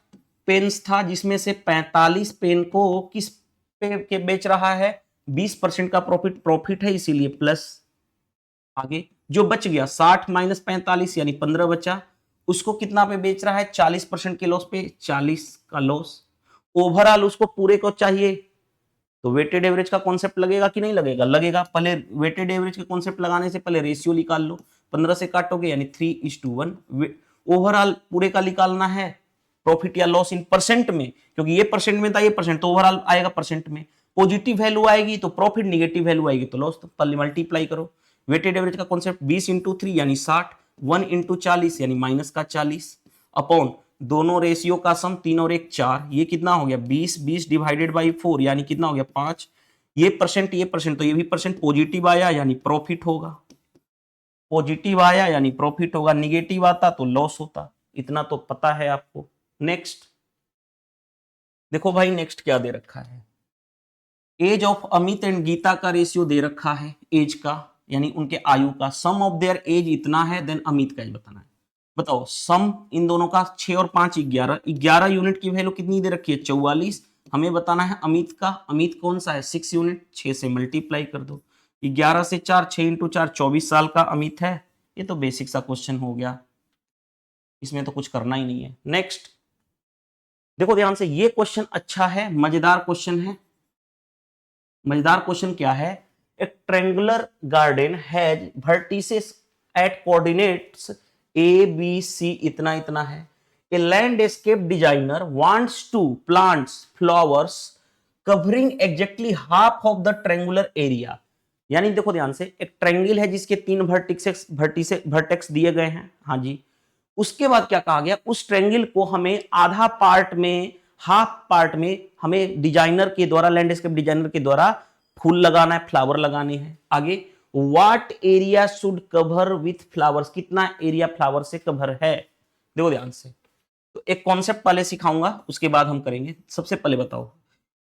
पेन्स था जिसमें से 45 पेन को किस पे के बेच रहा है? 20% का प्रॉफिट है, इसीलिए प्लस। आगे जो बच गया 60 माइनस 45 यानी 15 बचा, उसको कितना पे बेच रहा है? 40% के लॉस पे, 40 का लॉस। ओवरऑल उसको पूरे को चाहिए, तो वेटेड एवरेज का कॉन्सेप्ट लगेगा कि नहीं लगेगा? लगेगा। पहले वेटेड एवरेज के कॉन्सेप्ट लगाने से पहले रेशियो निकाल लो, 15 से काटोगे यानी 3:1। ओवरऑल पूरे का निकालना है, प्रॉफिट या लॉस इन परसेंट में, क्योंकि ये परसेंट में था, ये परसेंट, तो ओवरऑल आएगा परसेंट में। पॉजिटिव वैल्यू आएगी तो प्रॉफिट, निगेटिव वैल्यू आएगी तो लॉस, तो पहले मल्टीप्लाई करो। वेटेड एवरेज का कॉन्सेप्ट 20 इंटू 3 यानी 60, 1 इंटू 40 यानी माइनस का 40, अपॉन दोनों रेशियो का सम 3 और 1 4, ये कितना हो गया 20, 20 डिवाइडेड बाई 4 यानी कितना हो गया 5। ये परसेंट तो ये भी परसेंट पॉजिटिव आया यानी प्रॉफिट होगा, पॉजिटिव आया यानी प्रॉफिट होगा, निगेटिव आता तो लॉस होता। इतना तो पता है आपको। नेक्स्ट देखो भाई, नेक्स्ट क्या दे रखा है? Age of Amit and Geeta का रेशियो दे रखा है, एज का यानी उनके आयु का। सम ऑफ देयर एज इतना है, देन अमित का एज बताना है। बताओ सम इन दोनों का 6 और 5 11, 11 यूनिट की वैल्यू कितनी दे रखी है? 44। हमें बताना है अमित का। अमित कौन सा है? 6 यूनिट, 6 से मल्टीप्लाई कर दो। 11 से 4, 6 इंटू 4 24 साल का अमित है। ये तो बेसिक सा क्वेश्चन हो गया, इसमें तो कुछ करना ही नहीं है। नेक्स्ट देखो ध्यान से, ये क्वेश्चन अच्छा है, मजेदार क्वेश्चन है। मजेदार क्वेश्चन क्या है? A triangular garden has vertices at coordinates A B C इतना इतना है। A landscape designer wants to plants flowers covering exactly half of the triangular area. यानी देखो ध्यान से, एक ट्रेंगल है जिसके 3 वर्टेक्स दिए गए हैं, हाँ जी। उसके बाद क्या कहा गया? उस ट्रेंगल को हमें आधा पार्ट में, हाफ पार्ट में हमें डिजाइनर के द्वारा, लैंडस्केप डिजाइनर के द्वारा फूल लगाना है, फ्लावर लगाने हैं। आगे what area should cover with flowers, कितना एरिया फ्लावर से कवर है? देखो ध्यान से, तो एक कॉन्सेप्ट पहले सिखाऊंगा, उसके बाद हम करेंगे। सबसे पहले बताओ,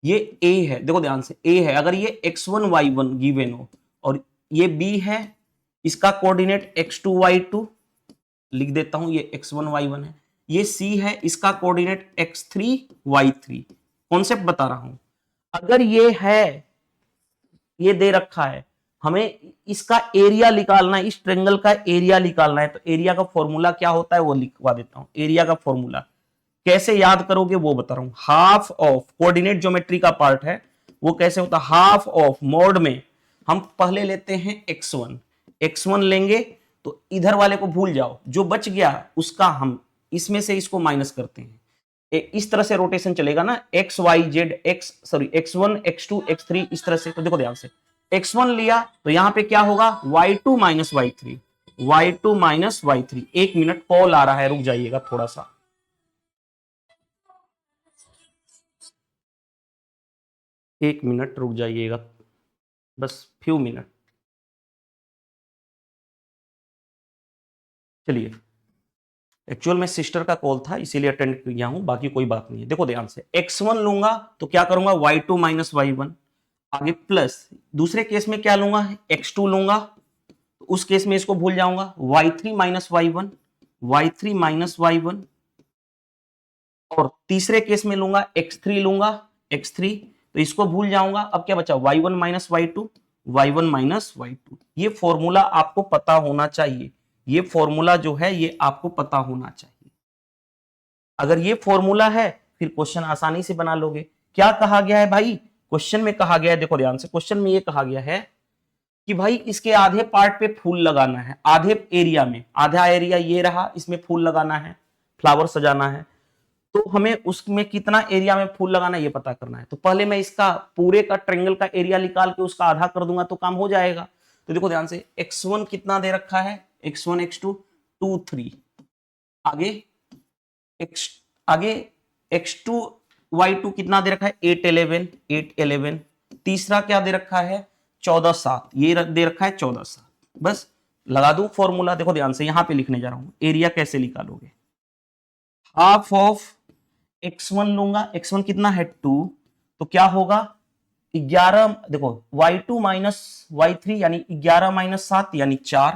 ये ए है, देखो ध्यान से, ए है। अगर ये x1 y1 गिवन हो और ये बी है, इसका कोऑर्डिनेट x2 y2 लिख देता हूं, ये x1 y1 है। ये सी है, इसका कोऑर्डिनेट x3 y3। कॉन्सेप्ट बता रहा हूं, अगर ये है, ये दे रखा है, हमें इसका एरिया निकालना है, इस ट्रेंगल का एरिया निकालना है, तो एरिया का फॉर्मूला क्या होता है वो लिखवा देता हूं। एरिया का फॉर्मूला कैसे याद करोगे वो बता रहा हूं। हाफ ऑफ कोऑर्डिनेट ज्योमेट्री का पार्ट है, वो कैसे होता है? हाफ ऑफ मोड में हम पहले लेते हैं x1, x1 लेंगे तो इधर वाले को भूल जाओ, जो बच गया उसका हम इसमें से इसको माइनस करते हैं। इस तरह से रोटेशन चलेगा ना, x Y Z, x1 x2 x3 इस तरह से। तो देखो ध्यान से, x1 लिया तो यहां पे क्या होगा? y2 minus y3, y2 minus y3। 1 minute call आ रहा है, रुक जाइएगा थोड़ा सा, 1 मिनट रुक जाइएगा, बस फ्यू मिनट। चलिए, एक्चुअल में सिस्टर का कॉल था इसीलिए अटेंड किया हूं, बाकी कोई बात नहीं है। देखो ध्यान से, x1 लूंगा तो क्या करूंगा? y2 माइनस y1, आगे प्लस। दूसरे केस में क्या लूंगा? x2 लूंगा, तो उस केस में इसको भूल जाऊंगा, y3 minus y1, y3 minus y1। और तीसरे केस में लूंगा x3 लूंगा, x3, तो इसको भूल जाऊंगा। अब क्या बचा? y1 minus y2, y1 minus y2। ये फॉर्मूला आपको पता होना चाहिए, ये फॉर्मूला जो है ये आपको पता होना चाहिए। अगर ये फॉर्मूला है फिर क्वेश्चन आसानी से बना लोगे। क्या कहा गया है भाई, क्वेश्चन में कहा गया है, देखो ध्यान से, क्वेश्चन में ये कहा गया है कि भाई इसके आधे पार्ट पे फूल लगाना है, आधे एरिया में, आधा एरिया ये रहा, इसमें फूल लगाना है, फ्लावर सजाना है, तो हमें उसमें कितना एरिया में फूल लगाना है ये पता करना है। तो पहले मैं इसका पूरे का ट्रायंगल का एरिया निकाल के उसका आधा कर दूंगा तो काम हो जाएगा। तो देखो ध्यान से, x1 कितना दे रखा है, x1 x2 2 3, आगे x आगे x2 y2 कितना दे रखा है 8 11 8 11, तीसरा क्या दे रखा है 14 7, ये दे रखा है 14 7। बस लगा दूं फॉर्मूला, देखो ध्यान से, यहां पे लिखने जा रहा हूं, एरिया कैसे निकालोगे, हाफ ऑफ x1 लूंगा, x1 कितना है 2, तो क्या होगा 11, देखो y2 माइनस y3 यानी 11 माइनस 7 यानी 4,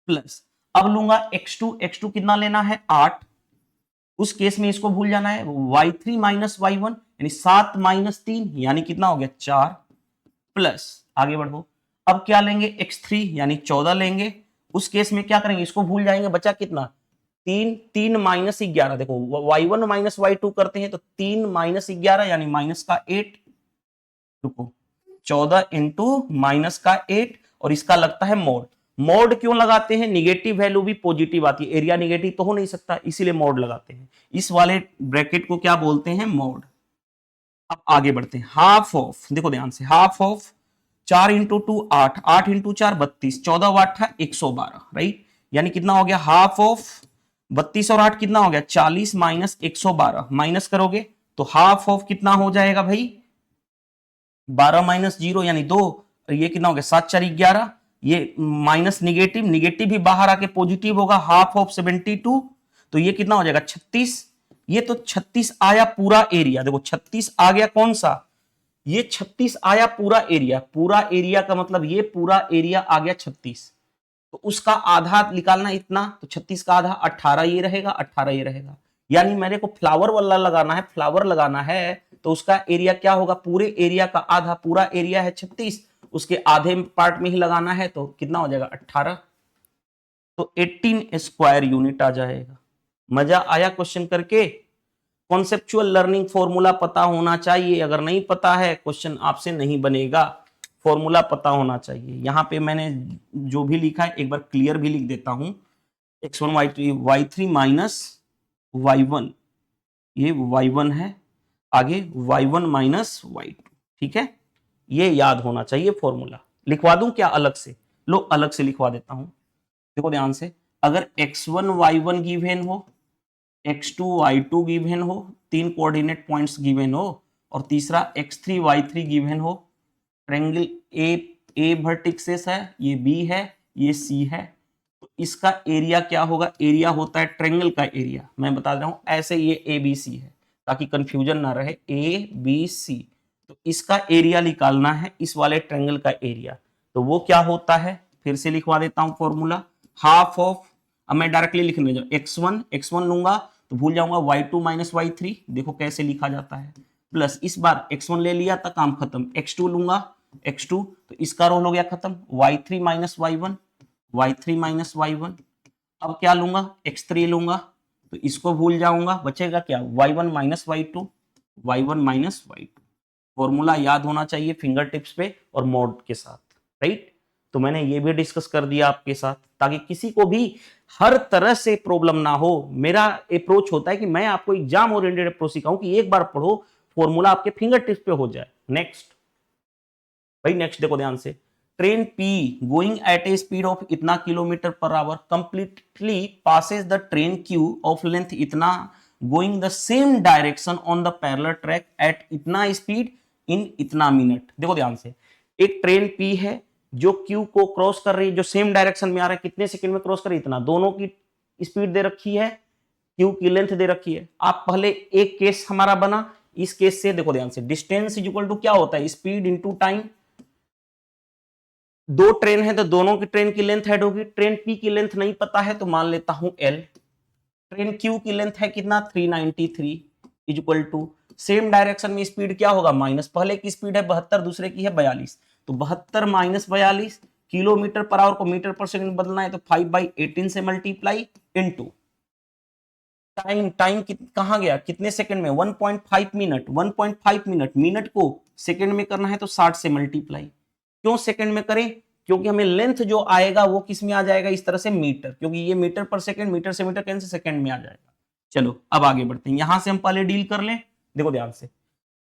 प्लस अब लूंगा x2, x2 कितना लेना है 8, उस केस में इसको भूल जाना है, y3 माइनस y1 यानी 7 माइनस 3 यानी कितना हो गया 4, प्लस आगे बढ़ो, अब क्या लेंगे x3 यानी 14 लेंगे, उस केस में क्या करेंगे, इसको भूल जाएंगे, बचा कितना 3, 3 माइनस 11, देखो y1 माइनस y2 करते हैं तो 3 माइनस 11 यानी माइनस का 8, रुको 14 इंटू माइनस का 8, और इसका लगता है मोड। मोड क्यों लगाते हैं, निगेटिव वैल्यू भी पॉजिटिव आती है, एरिया निगेटिव तो हो नहीं सकता, इसीलिए मोड लगाते हैं। इस वाले ब्रैकेट को क्या बोलते हैं, मोड। अब आगे बढ़ते हैं, हाफ ऑफ, देखो ध्यान से, हाफ ऑफ 4 इंटू 2 8, 8 इंटू 4 32, 14 वाट था 112, राइट, यानी कितना हो गया हाफ ऑफ 32 और 8 कितना हो गया 40 माइनस 112, माइनस करोगे तो हाफ ऑफ कितना हो जाएगा भाई 12 माइनस 0 यानी 2, ये कितना हो गया 7 4 11, ये माइनस निगेटिव, निगेटिव भी बाहर आके पॉजिटिव होगा, हाफ ऑफ 72, तो ये कितना हो जाएगा 36, ये तो 36 आया पूरा एरिया, देखो 36 आ गया कौन सा, ये 36 आया पूरा एरिया, पूरा एरिया का मतलब ये पूरा एरिया आ गया 36, तो उसका आधा निकालना इतना, तो 36 का आधा 18 ये रहेगा, 18 ये रहेगा, यानी मेरे को फ्लावर वाला लगाना है, फ्लावर लगाना है तो उसका एरिया क्या होगा, पूरे एरिया का आधा, पूरा एरिया है 36, उसके आधे पार्ट में ही लगाना है तो कितना हो जाएगा 18, तो 18 स्क्वायर यूनिट आ जाएगा। मजा आया क्वेश्चन करके, कॉन्सेप्चुअल लर्निंग फॉर्मूला पता होना चाहिए, अगर नहीं पता है क्वेश्चन आपसे नहीं बनेगा, फॉर्मूला पता होना चाहिए। यहां पे मैंने जो भी लिखा है एक बार क्लियर भी लिख देता हूं, x1 y3 माइनस y1, ये y1 है, आगे y1 माइनस y2, ठीक है, ये याद होना चाहिए फॉर्मूला। लिखवा दूं क्या अलग से, लो अलग से लिखवा देता हूं, देखो ध्यान से, अगर x1 y1 गिवन हो, x2 y2 गिवन हो, 3 कोऑर्डिनेट पॉइंट्स गिवन हो, और तीसरा x3 y3 गिवन हो, ट्रायंगल ए वर्टिसेस है, ये बी है, ये सी है, तो इसका एरिया क्या होगा, एरिया होता है ट्रायंगल का एरिया, मैं बता रहा हूं ऐसे, ये ए बी सी है ताकि कंफ्यूजन ना रहे, ए बी सी, तो इसका एरिया निकालना है, इस वाले ट्रायंगल का एरिया, तो वो क्या होता है, फिर से लिखवा देता हूं फॉर्मूला, हाफ ऑफ, अब मैं डायरेक्टली लिखने जाऊं, x1 लूंगा तो भूल जाऊंगा y2 माइनस y3, देखो कैसे लिखा जाता है, प्लस इस बार x1 ले लिया था काम खत्म, x2 लूंगा, x2 तो इसका रोल हो गया खत्म, y3 minus y1, y3 minus y1, अब क्या लूंगा x3 लूंगा तो इसको भूल जाऊंगा, बचेगा क्या y1 minus y2, y1 minus y2, formula याद होना चाहिए फिंगर टिप्स पे और मोड के साथ, राइट। तो मैंने ये भी डिस्कस कर दिया आपके साथ ताकि किसी को भी हर तरह से प्रॉब्लम ना हो। मेरा अप्रोच होता है कि मैं आपको एग्जाम ओरिएंटेड अप्रोच सिखाऊं कि एक बार पढ़ो फॉर्मूला आपके फिंगर टिप्स पे हो जाए। नेक्स्ट भाई, नेक्स्ट देखो ध्यान से, train P going at a speed of इतना kilometre per hour completely passes the train Q of length इतना going the same direction on the parallel track at इतना स्पीड इन इतना मिनट। देखो ध्यान से, एक ट्रेन P है जो Q को क्रॉस कर रही है, जो सेम डायरेक्शन में आ रहा है, कितने सेकंड में क्रॉस कर रही है इतना, दोनों की स्पीड दे रखी है, Q की लेंथ दे रखी है। आप पहले एक केस हमारा बना, इस केस से देखो ध्यान से, डिस्टेंस इज इक्वल टू क्या होता है, स्पीड इंटू टाइम, दो ट्रेन है तो दोनों की ट्रेन की लेंथ ऐड होगी, ट्रेन P की लेंथ नहीं पता है तो मान लेता हूं L, ट्रेन Q की लेंथ है कितना 393 is equal to same direction में स्पीड क्या होगा माइनस, पहले की स्पीड है 72 दूसरे की है 42, तो 72 माइनस 42, किलोमीटर पर आवर को मीटर पर सेकंड बदलना है तो 5/18 से मल्टीप्लाई इनटू टाइम कहां गया, कितने सेकंड में, 1.5 मिनट, 1.5 मिनट, मिनट को सेकंड में करना है तो 60 से मल्टीप्लाई। क्यों सेकंड में करें, क्योंकि हमें लेंथ जो आएगा वो किस में आ जाएगा, इस तरह से मीटर, क्योंकि ये मीटर पर सेकंड, मीटर से मीटर कैंसिल, सेकंड में आ जाएगा। चलो अब आगे बढ़ते हैं, यहां से हम पहले डील कर लें। देखो ध्यान से,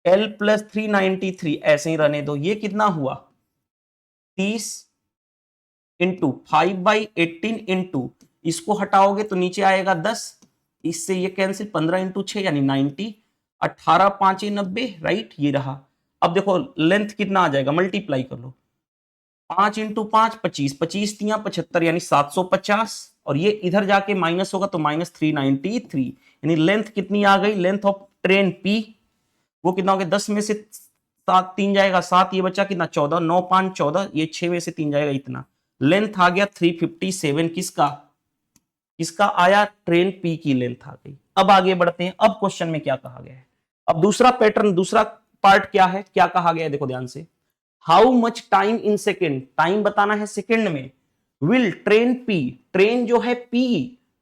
L प्लस 393 ऐसे ही रहने दो, ये कितना हुआ 30 इंटू 5/18 इंटू, इसको हटाओगे तो नीचे आएगा 10, इससे ये कैंसिल, 15 इंटू 6 यानी 90, 18 5 90, राइट, ये रहा। अब देखो लेंथ कितना आ जाएगा, मल्टीप्लाई कर लो, 5 इंटू 5 25, 25 तिया 75 यानी 750, और ये इधर जाके माइनस होगा तो माइनस 393, यानी लेंथ कितनी आ गई, लेंथ ऑफ ट्रेन P वो कितना हो गया, 10 में से 7 3 जाएगा 7, ये बच्चा कितना 14, 9 5 14, ये 6 में से 3 जाएगा इतना, लेंथ आ गया 357, किसका, किसका आया, ट्रेन P की लेंथ आ गई। अब आगे बढ़ते हैं, अब क्वेश्चन में क्या कहा गया है, अब दूसरा पैटर्न, दूसरा पार्ट क्या है, क्या कहा गया है, देखो ध्यान से, how much time in second, time बताना है सेकेंड में, विल ट्रेन P, ट्रेन जो है P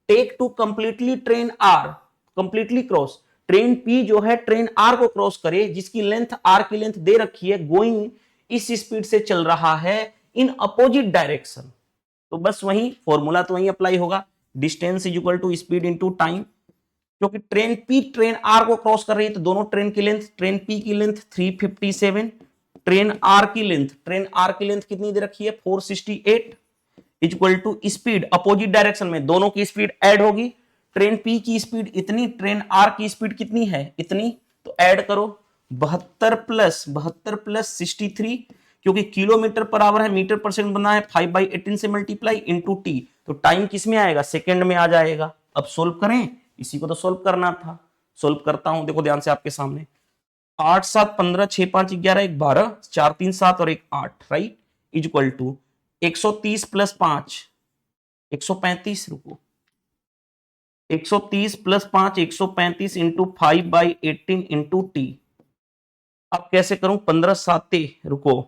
take to completely train R, completely cross, train P जो है ट्रेन R को क्रॉस करे, जिसकी लेंथ R की लेंथ दे रखी है, गोइंग इस स्पीड से चल रहा है इन अपोजिट डायरेक्शन, तो बस वही फॉर्मूला तो वही अप्लाई होगा, distance is equal to speed into time, क्योंकि ट्रेन P ट्रेन R को क्रॉस कर रही है तो दोनों ट्रेन की लेंथ, ट्रेन P की लेंथ 357, ट्रेन R की लेंथ, ट्रेन R की लेंथ कितनी दे रखी है 468, equal to speed opposite direction में दोनों की स्पीड ऐड होगी, ट्रेन P की स्पीड इतनी, ट्रेन R की स्पीड कितनी है इतनी, तो ऐड करो 72 प्लस 63, क्योंकि किलोमीटर पर आवर है, मीटर पर सेकंड बना है, 5/18 से मल्टीप्लाई इनटू टी, तो टाइम किस में आएगा, सेकंड में आ जाएगा। अब सोल्व करें, इसी को तो सोल्व करना था, सोल्व करता हूं, देखो ध्यान से आपके सामने, 8 7 15 6 5 11 1 12 4 3 7 और 1 8, right, is equal to 130 plus 5 135, रुको, 130 प्लस 5 135 इंटू 5/18 इंटू टी, अब कैसे करूं, 15 7 रुको,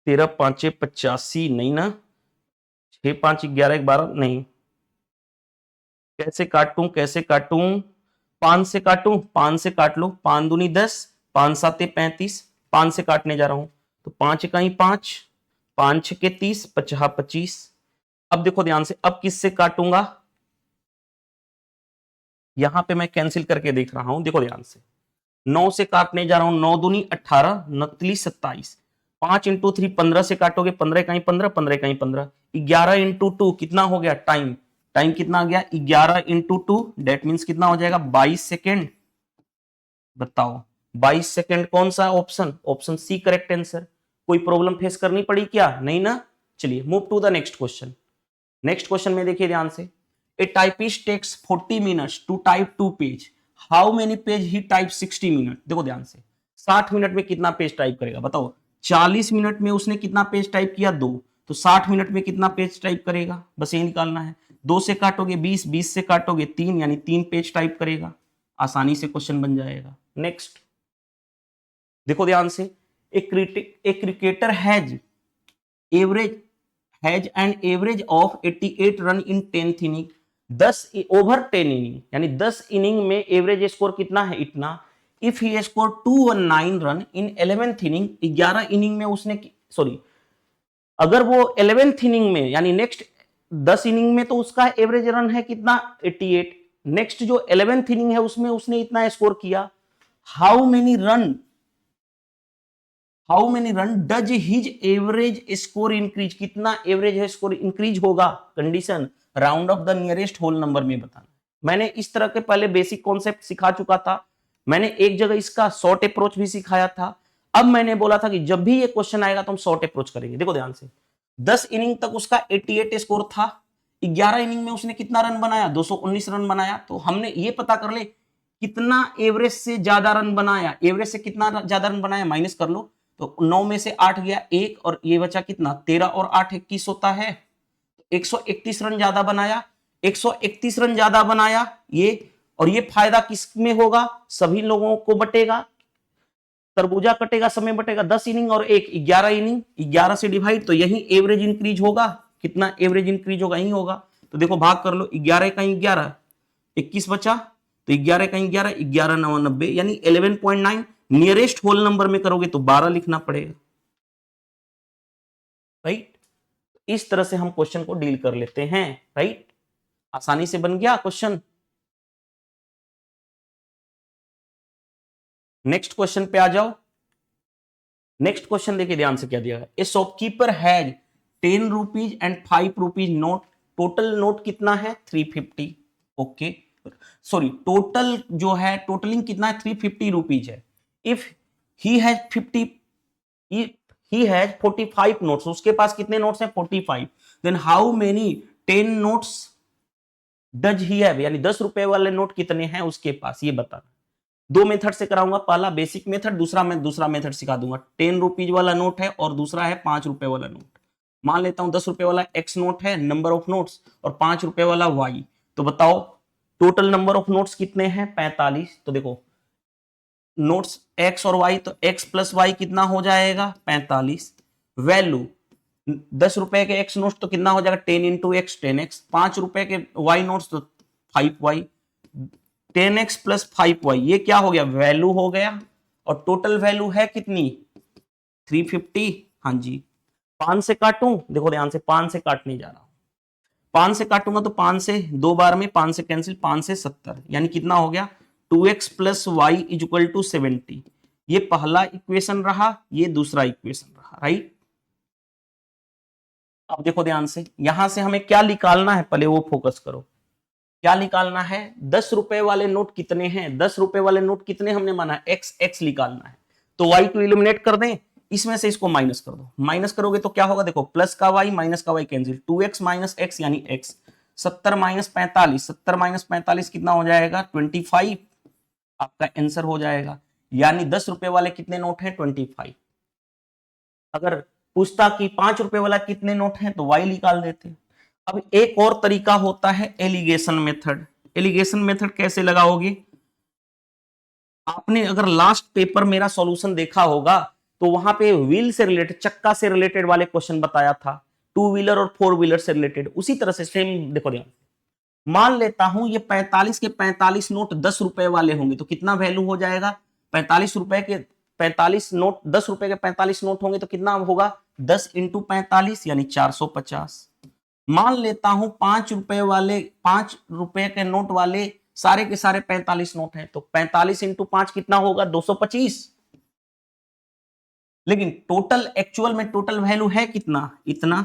13 5 85 नहीं ना, 6 5 11 1 12 नहीं, कैसे काटूं कैसे काटूं, 5 से काटूं, 5 से काट लो, 5 दूनी 10, 5 7 35, 5 से काटने जा रहा हूं तो 5 इकाई 5, 5 6 30, 50 25, अब देखो ध्यान से, अब किससे काटूंगा, यहां पे मैं कैंसिल करके देख रहा हूं, देखो ध्यान से, 9 से काटने जा रहा हूं, 9 दूनी 18, 29 27, 5 इंटू 3 15 से काटोगे, 15 इकाई 15, 15 इकाई 15, 11 इंटू 2 कितना हो गया, टाइम, टाइम कितना आ गया 11 इंटू 2, डेट मीन्स कितना हो जाएगा 22 सेकेंड, बताओ 22 सेकेंड, कौन सा option, option C correct answer. कोई प्रॉब्लम फेस करनी पड़ी क्या, नहीं ना, चलिए move to the next question. Next question में देखिए ध्यान से, a typist takes 40 minutes to type 2 page, how many page he type 60 minute, देखो ध्यान से, 60 मिनट में कितना पेज टाइप करेगा बताओ, 40 मिनट में उसने कितना पेज टाइप किया 2, तो 60 मिनट में कितना पेज टाइप करेगा, बस ये निकालना है, 2 से काटोगे 20, 20 से काटोगे 3 यानी 3 पेज टाइप करेगा, आसानी से क्वेश्चन बन जाएगा। नेक्स्ट देखो ध्यान से, एक cricketer has an average of 88 run in 10th inning, 10 over 10 inning यानी 10 इनिंग में एवरेज स्कोर कितना है इतना, if he score 219 run in 11th inning, 11 inning में उसने, सॉरी, अगर वो 11th इनिंग में यानी नेक्स्ट 10 इनिंग में तो उसका एवरेज रन है कितना 88, नेक्स्ट जो 11th इनिंग है उसमें उसने इतना स्कोर किया, how many run does his average score increase, कितना एवरेज स्कोर इंक्रीज होगा, condition round off the nearest whole number में बताना। मैंने इस तरह के पहले बेसिक कॉन्सेप्ट सिखा चुका था, मैंने एक जगह इसका शॉर्ट अप्रोच भी सिखाया था, अब मैंने बोला था कि जब भी ये क्वेश्चन आएगा तो हम शॉर्ट अप्रोच करेंगे। देखो ध्यान से, 10 इनिंग तक उसका 88 स्कोर था, 11 इनिंग में उसने कितना रन बनाया 219 रन बनाया, तो हमने ये पता कर ले कितना एवरेज से ज्यादा रन बनाया, एवरेज से कितना ज्यादा रन बनाया माइनस कर लो, तो 9 में से 8 गया 1 और ये बचा कितना 13 और 8 21 होता है, 131 रन ज्यादा बनाया, 131 रन ज्यादा बनाया ये, और ये फायदा किस में होगा, सभी लोगों को बटेगा, तरबूजा कटेगा, समय बटेगा 10 इनिंग और 1 11 इनिंग, 11 से डिवाइड, तो यही एवरेज इंक्रीज होगा। कितना एवरेज इंक्रीज होगा? यही होगा। तो देखो भाग कर लो, 11 का 11, 21 बचा, तो 11 का 11, 11 9 90, यानी 11.9। नियरेस्ट होल नंबर में करोगे तो 12 लिखना पड़ेगा, राइट। इस तरह से हम क्वेश्चन को डील कर लेते हैं, राइट। आसानी से बन गया क्वेश्चन। नेक्स्ट क्वेश्चन पे आ जाओ। नेक्स्ट क्वेश्चन देखिए ध्यान से क्या दिया है। ए shopkeeper has 10 rupees and 5 rupees note. Total note कितना है? 350। ओके, सॉरी, टोटल जो है, टोटलिंग कितना है? 350 रुपीज है। If he has 50, he has 45 notes, उसके पास कितने नोट्स हैं? 45। Then how many 10 notes does he have, यानी 10 रुपए वाले नोट कितने हैं उसके पास, ये बताना। दो मेथड से कराऊंगा, पहला बेसिक मेथड, दूसरा मेथड सिखा दूंगा। 10 रुपीज वाला नोट है और दूसरा है 5 रुपए वाला नोट। मान लेता हूं 10 रुपए वाला एक्स नोट है, नंबर ऑफ नोट्स, और 5 रुपए वाला वाई। तो बताओ टोटल नंबर ऑफ नोट्स कितने हैं? 45। तो देखो नोट्स एक्स और वाई, तो एक्स प्लस वाई कितना हो जाएगा? 45। वैल्यू 10 रुपए के एक्स नोट्स तो कितना हो जाएगा? 10 इंटू एक्स, 10x। 5 रुपए के वाई नोट्स तो 5y, 10x प्लस 5y, ये क्या हो गया? वैल्यू हो गया। और टोटल वैल्यू है कितनी? 350। हाँ जी, 5 से काटूं, देखो ध्यान से, 5 से काटने जा रहा हूं। 5 से काटूंगा तो 5 से 2 बार में 5 से कैंसिल, 5 से 70, यानी कितना हो गया? 2x plus Y is equal to 70। ये पहला इक्वेशन रहा, ये दूसरा इक्वेशन रहा, राइट। अब देखो ध्यान से, यहां से हमें क्या निकालना है, पहले वो फोकस करो। क्या निकालना है? 10 रुपए वाले नोट कितने हैं? 10 रुपए वाले नोट कितने हमने माना है? x निकालना है। तो y को इलिमिनेट कर दें, इसमें से इसको माइनस कर दो। माइनस करोगे तो क्या होगा? देखो, प्लस का y माइनस का y cancel, 2x minus x यानी x। 70 माइनस 45, 70 माइनस 45 कितना हो जाएगा? 25। आपका आंसर हो जाएगा। यानी 10 रुपए वाले कितने नोट हैं? 25। अगर पूछता कि 5 रुपए वाला कितने नोट हैं, तो y निकाल देते। अब एक और तरीका होता है एलिगेशन मेथड। एलिगेशन मेथड कैसे लगाओगे? आपने अगर लास्ट पेपर मेरा सॉल्यूशन देखा होगा तो वहां पे व्हील से रिलेटेड, चक्का से रिलेटेड वाले क्वेश्चन बताया था, 2 व्हीलर और 4 व्हीलर से रिलेटेड। उसी तरह से सेम देखो ध्यान, मान लेता हूं ये 45 के 45 नोट 10 रुपए वाले होंगे, तो कितना वैल्यू हो जाएगा? 45 रुपए के 45 नोट, 10 रुपए के 45 नोट होंगे तो कितना होगा? 10 इंटू 45 यानी 450। मान लेता हूं 5 रुपए वाले, 5 रुपए के नोट वाले सारे के सारे 45 नोट हैं, तो 45 इंटू 5 कितना होगा? 225। लेकिन टोटल, एक्चुअल में टोटल वैल्यू है कितना? इतना।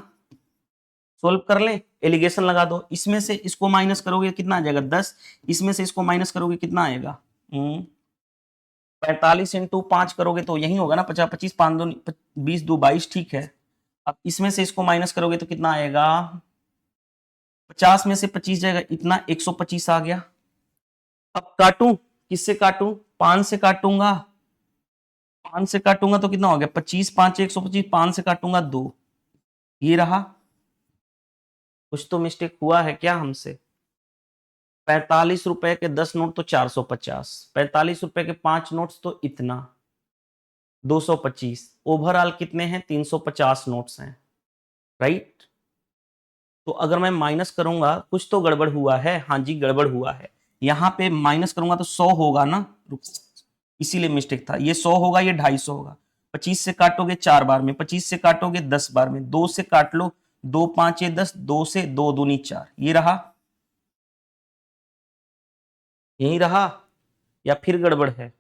सोल्व कर ले, एलिगेशन लगा दो। इसमें से इसको माइनस करोगे कितना आ जाएगा? 10। इसमें से इसको माइनस करोगे कितना आएगा? 45 इंटू 5 करोगे तो यही होगा ना, 50, 25, 5 2 20 2 22, ठीक है। अब इसमें से इसको माइनस करोगे तो कितना आएगा? 50 में से 25 जाएगा, इतना 125 आ गया। अब काटूं, किससे काटूं? 5 से काटूंगा। 5 से काटूंगा तो कितना हो गया? 25, 5 125, 5 से काटूंगा 2, ये रहा। कुछ तो मिस्टेक हुआ है क्या हमसे? 45 रुपए के 10 नोट तो 450, 45 रुपए के 5 नोट्स तो इतना 225। ओवरऑल कितने हैं? 350 नोट्स हैं, राइट। तो अगर मैं माइनस करूंगा, कुछ तो गड़बड़ हुआ है। हाँ जी, गड़बड़ हुआ है। यहां पे माइनस करूंगा तो 100 होगा ना, इसीलिए मिस्टेक था। ये 100 होगा, ये 250 होगा। 25 से काटोगे 4 बार में, 25 से काटोगे 10 बार में, 2 से काट लो, 2 5 10, 2 से 2 दूनी 4, ये रहा। यही रहा या फिर गड़बड़ है?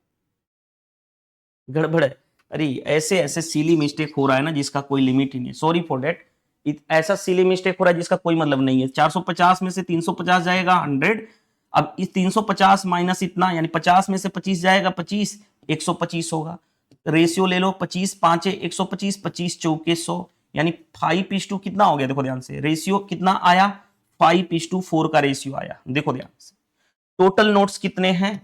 गड़बड़ है। अरे ऐसे ऐसे सिली मिस्टेक हो रहा है ना जिसका कोई लिमिट ही नहीं। Sorry for that. ऐसा सिली मिस्टेक हो रहा है जिसका कोई मतलब नहीं है। 450 में से 350 जाएगा 100। अब इस 350 माइनस इतना, यानी 50 में से 25 जाएगा 25, 125 होगा। रेशियो ले लो, 25 5 125, 25 चौके 100, यानी 5:2 कितना हो गया? देखो ध्यान से, रेशियो कितना आया? 5:4 का रेशियो आया। देखो ध्यान से, टोटल नोट्स कितने हैं?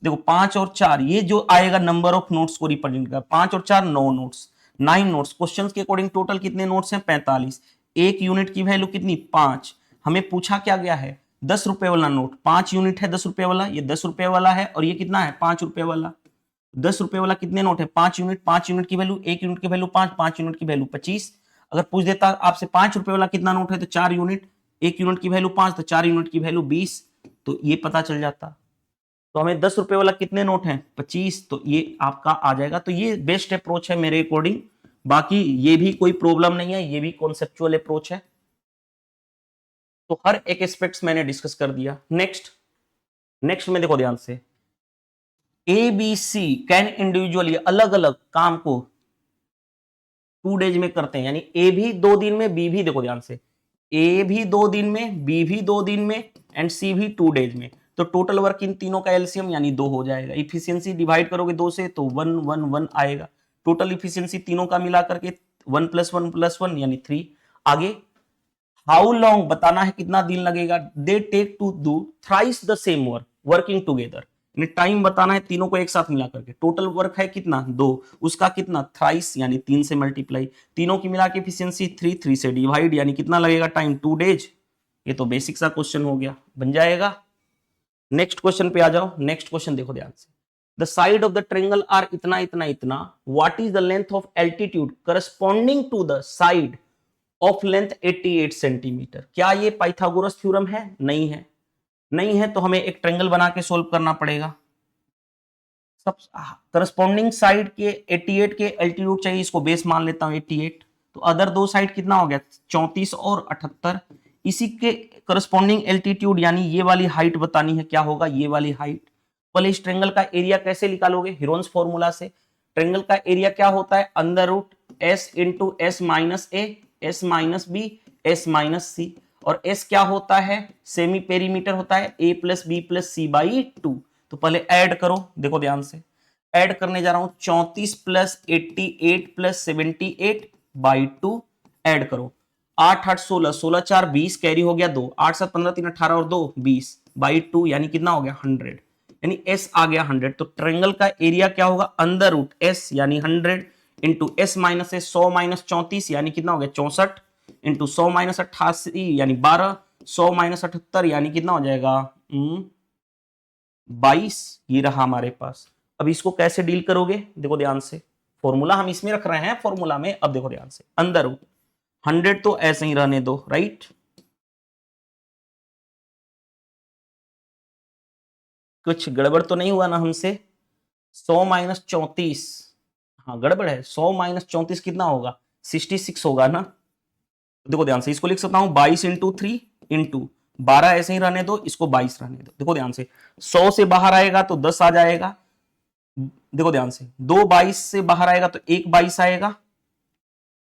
देखो 5 और 4, ये जो आएगा नंबर ऑफ नोट्स को रिप्रेजेंट कर, 5 और 4 9 नोट्स, 9 नोट्स। क्वेश्चंस के अकॉर्डिंग टोटल कितने नोट्स हैं? 45। एक यूनिट की वैल्यू कितनी? 5। हमें पूछा क्या गया है? 10 रुपए वाला नोट, 5 यूनिट है 10 रुपए वाला, ये 10 रुपए वाला है और ये कितना है? 5 रुपए वाला। 10 रुपए वाला कितने नोट है? 5 यूनिट, 5 यूनिट की वैल्यू, 1 यूनिट की वैल्यू 5, 5 यूनिट की वैल्यू 25। अगर पूछ देता आपसे 5 रुपए वाला कितना नोट है, तो 4 यूनिट, 1 यूनिट की वैल्यू 5, तो 4 यूनिट की वैल्यू 20, तो ये पता चल जाता। तो हमें 10 रुपए वाला कितने नोट हैं? 25, तो ये आपका आ जाएगा। तो ये बेस्ट अप्रोच है मेरे अकॉर्डिंग। बाकी ये भी कोई प्रॉब्लम नहीं है, ये भी कॉन्सेप्चुअल अप्रोच है। तो हर एक एस्पेक्ट्स मैंने डिस्कस कर दिया। नेक्स्ट में देखो ध्यान से, A B C can individually, अलग अलग काम को 2 डेज में करते हैं, यानी ए भी 2 दिन में, बी भी, देखो ध्यान से, ए भी 2 दिन में, बी भी 2 दिन में एंड सी भी 2 डेज में। तो टोटल वर्क इन तीनों का एलसीएम यानी 2 हो जाएगा। इफिशियंसी डिवाइड करोगे 2 से तो 1 1 1 आएगा। टोटल इफिशियंसी तीनों का मिला करके 1 + 1 + 1 यानी 3। आगे हाउ लॉन्ग बताना है, कितना दिन लगेगा। They take to do thrice the same work working together, time बताना है तीनों को एक साथ मिला करके। टोटल वर्क है कितना? 2, उसका कितना? थ्राइस यानी 3 से मल्टीप्लाई, तीनों की मिला के एफिशिएंसी 3, 3 से डिवाइड यानी कितना लगेगा टाइम? 2 डेज। ये तो बेसिक सा क्वेश्चन हो गया, बन जाएगा। नेक्स्ट क्वेश्चन पे आ जाओ। नेक्स्ट क्वेश्चन देखो ध्यान से, the side of the triangle are इतना इतना इतना, what is the length of altitude corresponding to the side of length 88 centimetre. क्या ये पाइथागोरस थ्योरम है? नहीं है। नहीं है तो हमें एक ट्रायंगल बना के सोल्व करना पड़ेगा। सब करस्पॉन्डिंग साइड के 88 के एल्टीट्यूड चाहिए, इसको बेस मान लेता हूं 88। तो अदर दो साइड कितना हो गया? 34 और 78। इसी के करस्पॉन्डिंग एल्टीट्यूड यानी ये वाली हाइट बतानी है, क्या होगा? ये वाली हाइट। पहले इस ट्रायंगल का एरिया कैसे निकालोगे? हीरोन्स फॉर्मूला से। ट्रायंगल का एरिया क्या होता है? Under root s into s minus a, s minus b, s minus c. और एस क्या होता है? सेमी पेरीमीटर होता है, a plus b plus c by 2। तो पहले ऐड करो, देखो ध्यान से, ऐड करने जा रहा हूं 34 प्लस 88 प्लस 78 बाई 2। ऐड करो 8 8 16, 16 4 20, कैरी हो गया 2, 8 7 15 3 18 और 2 20 बाई 2 यानी कितना हो गया? 100, यानी एस आ गया 100। तो ट्रायंगल का एरिया क्या होगा? अंडर रूट एस यानी 100 into s minus S, 100 minus 34 यानी कितना हो गया? 64 इंटू 100 माइनस 88 यानी 12, 100 माइनस 78 यानी कितना हो जाएगा? 22। ये रहा हमारे पास। अब इसको कैसे डील करोगे? देखो ध्यान से, फॉर्मूला हम इसमें रख रहे हैं, फॉर्मूला में। अब देखो ध्यान से, अंदर रूट 100 तो ऐसे ही रहने दो, राइट। कुछ गड़बड़ तो नहीं हुआ ना हमसे? 100 माइनस 34, हाँ गड़बड़ है। 100 माइनस 34 कितना होगा? 66 होगा ना। देखो ध्यान से, इसको लिख सकता हूं 22 इंटू 3 इंटू 12, ऐसे ही रहने दो, इसको 22 रहने दो। देखो ध्यान से, 100 से बाहर आएगा तो 10 आ जाएगा। देखो ध्यान से, 2 22 से बाहर आएगा तो 1 22 आएगा,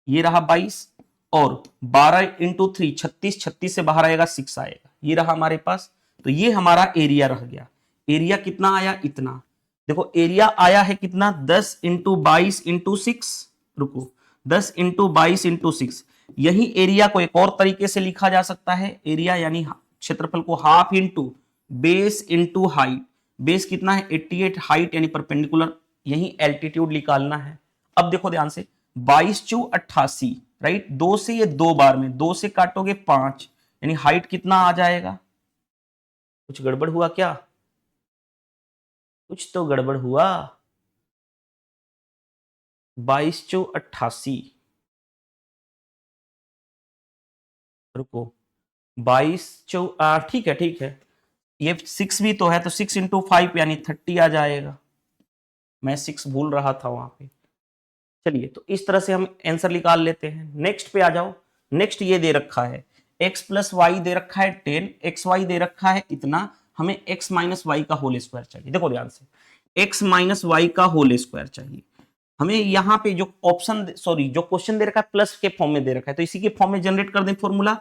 ये रहा 22। और 12 इंटू 3 36, 36 से बाहर आएगा 6 आएगा, ये रहा हमारे पास। तो ये हमारा एरिया रह गया। एरिया कितना आया? इतना। देखो एरिया आया है कितना? 10 इंटू 22 इंटू 6, रुको, 10 इंटू 22 इंटू 6। यही एरिया को एक और तरीके से लिखा जा सकता है। एरिया यानी क्षेत्रफल को half into base into height. Base कितना है? 88, हाइट यानी परपेंडिकुलर, यही एल्टीट्यूड निकालना है। अब देखो ध्यान से, 22 चू 88, राइट। 2 से ये 2 बार में, 2 से काटोगे 5, यानी हाइट कितना आ जाएगा? कुछ गड़बड़ हुआ क्या? कुछ तो गड़बड़ हुआ। 22 चू 88, रुको, 22 चौ, ठीक है ठीक है, ये 6 भी तो है, तो 6 इंटू 5 यानी 30 आ जाएगा। मैं 6 भूल रहा था वहां पे। चलिए, तो इस तरह से हम आंसर निकाल लेते हैं। नेक्स्ट पे आ जाओ। नेक्स्ट ये दे रखा है x प्लस वाई दे रखा है 10, एक्स वाई दे रखा है इतना, हमें x माइनस वाई का होल स्क्वायर चाहिए। देखो ध्यान से, x माइनस वाई का होल स्क्वायर चाहिए हमें। यहाँ पे जो ऑप्शन, सॉरी, जो क्वेश्चन दे रखा है प्लस के फॉर्म में दे रखा है, तो इसी के फॉर्म में जनरेट कर दें फॉर्मूला।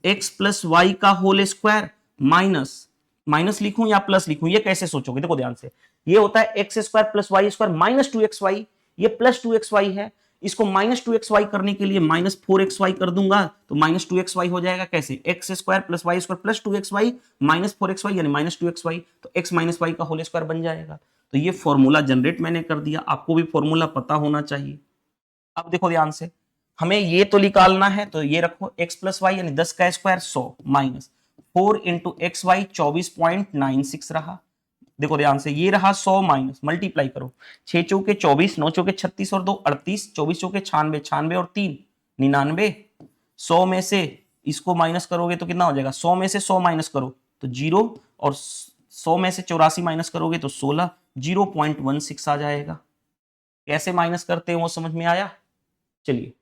x प्लस वाई का होल स्क्वायर माइनस, माइनस लिखूं या प्लस लिखूं, ये कैसे सोचोगे? देखो ध्यान से, ये होता है X square plus Y square minus 2xy, ये प्लस 2xy है। इसको माइनस 2xy करने के लिए माइनस 4xy कर दूंगा, तो माइनस 2xy हो जाएगा। कैसे? X square plus Y square plus 2xy minus 4xy यानी माइनस 2xy, तो x माइनस वाई का होल स्क्वायर बन जाएगा। तो ये फॉर्मूला जनरेट मैंने कर दिया, आपको भी फॉर्मूला पता होना चाहिए। अब देखो ध्यान से, हमें ये तो निकालना है, तो ये रखो x प्लस वाई यानी 10 का square 100 minus 4 into X Y 24.96 रहा, देखो ध्यान से, ये रहा 100 माइनस, मल्टीप्लाई करो, 6 चौके 24, 9 चौके 36 और 2 38, 24 चौके 96, 96 और 3 99। 100 में से इसको माइनस करोगे तो कितना हो जाएगा, 100 में से 100 माइनस करो तो 0, और 100 में से 84 माइनस करोगे तो 16, 0.16 आ जाएगा। कैसे माइनस करते हैं वो समझ में आया। चलिए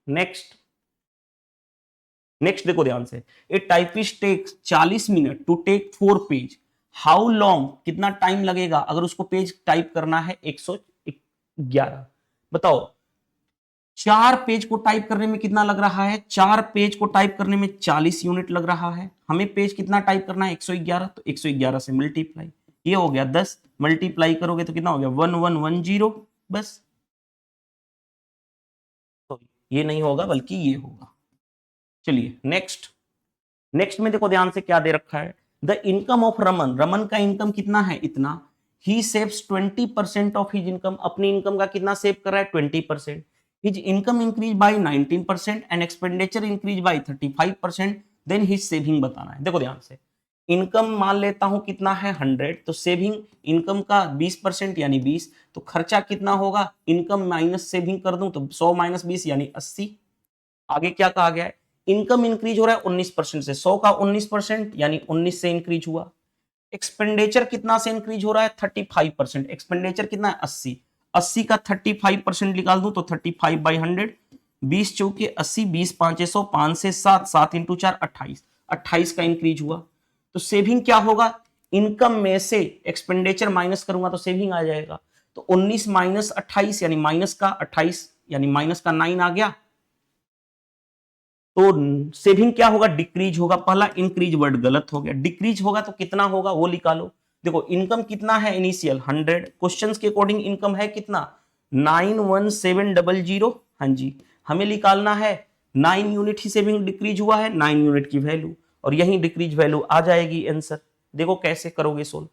नेक्स्ट देखो ध्यान से, a typist takes 40 minute to take 4 page, how long, कितना टाइम लगेगा अगर उसको पेज टाइप करना है 111। बताओ 4 पेज को टाइप करने में कितना लग रहा है, 4 पेज को टाइप करने में 40 यूनिट लग रहा है। हमें पेज कितना टाइप करना है 111, तो 111 से मल्टीप्लाई, ये हो गया 10, मल्टीप्लाई करोगे तो कितना हो गया 1110, बस। तो ये नहीं होगा बल्कि ये होगा। चलिए नेक्स्ट में देखो ध्यान से क्या दे रखा है, द इनकम ऑफ रमन का इनकम कितना है, इतना। He saves 20% of his income, अपनी इनकम का कितना सेव कर रहा है 20%। His income increase by 19% and expenditure increase by 35%, then his saving बताना है। देखो ध्यान से, इनकम मान लेता हूं कितना है 100, तो सेविंग इनकम का 20% यानी 20, तो खर्चा कितना होगा, इनकम माइनस सेविंग कर दूं तो 100 माइनस 20 यानी 80। आगे क्या कहा गया है, इनकम इंक्रीज हो रहा है 19% से, 100 का 19% यानी 19 से इंक्रीज हुआ। एक्सपेंडिचर कितना से इंक्रीज हो रहा है 35%, एक्सपेंडिचर कितना है 80, 80 का 35% निकाल दूं तो 35/100, 20 चौके 80, 20 5 100, 5 से 7, 7 इंटू 4 28, 28 का इंक्रीज हुआ। तो सेविंग क्या होगा, इनकम में से एक्सपेंडिचर माइनस करूंगा तो सेविंग आ जाएगा। तो 19 माइनस 28 यानी माइनस का 28 यानी माइनस का 9 आ गया। तो सेविंग क्या होगा, डिक्रीज होगा। पहला इंक्रीज वर्ड गलत हो गया, डिक्रीज होगा तो कितना होगा वो निकालो। देखो इनकम कितना है इनिशियल 100, क्वेश्चंस के अकॉर्डिंग इनकम है कितना 91700। हाँ जी, हमें निकालना है 9 यूनिट ही सेविंग डिक्रीज हुआ है, 9 यूनिट की वैल्यू, और यही डिक्रीज वैल्यू आ जाएगी आंसर। देखो कैसे करोगे सोल्व,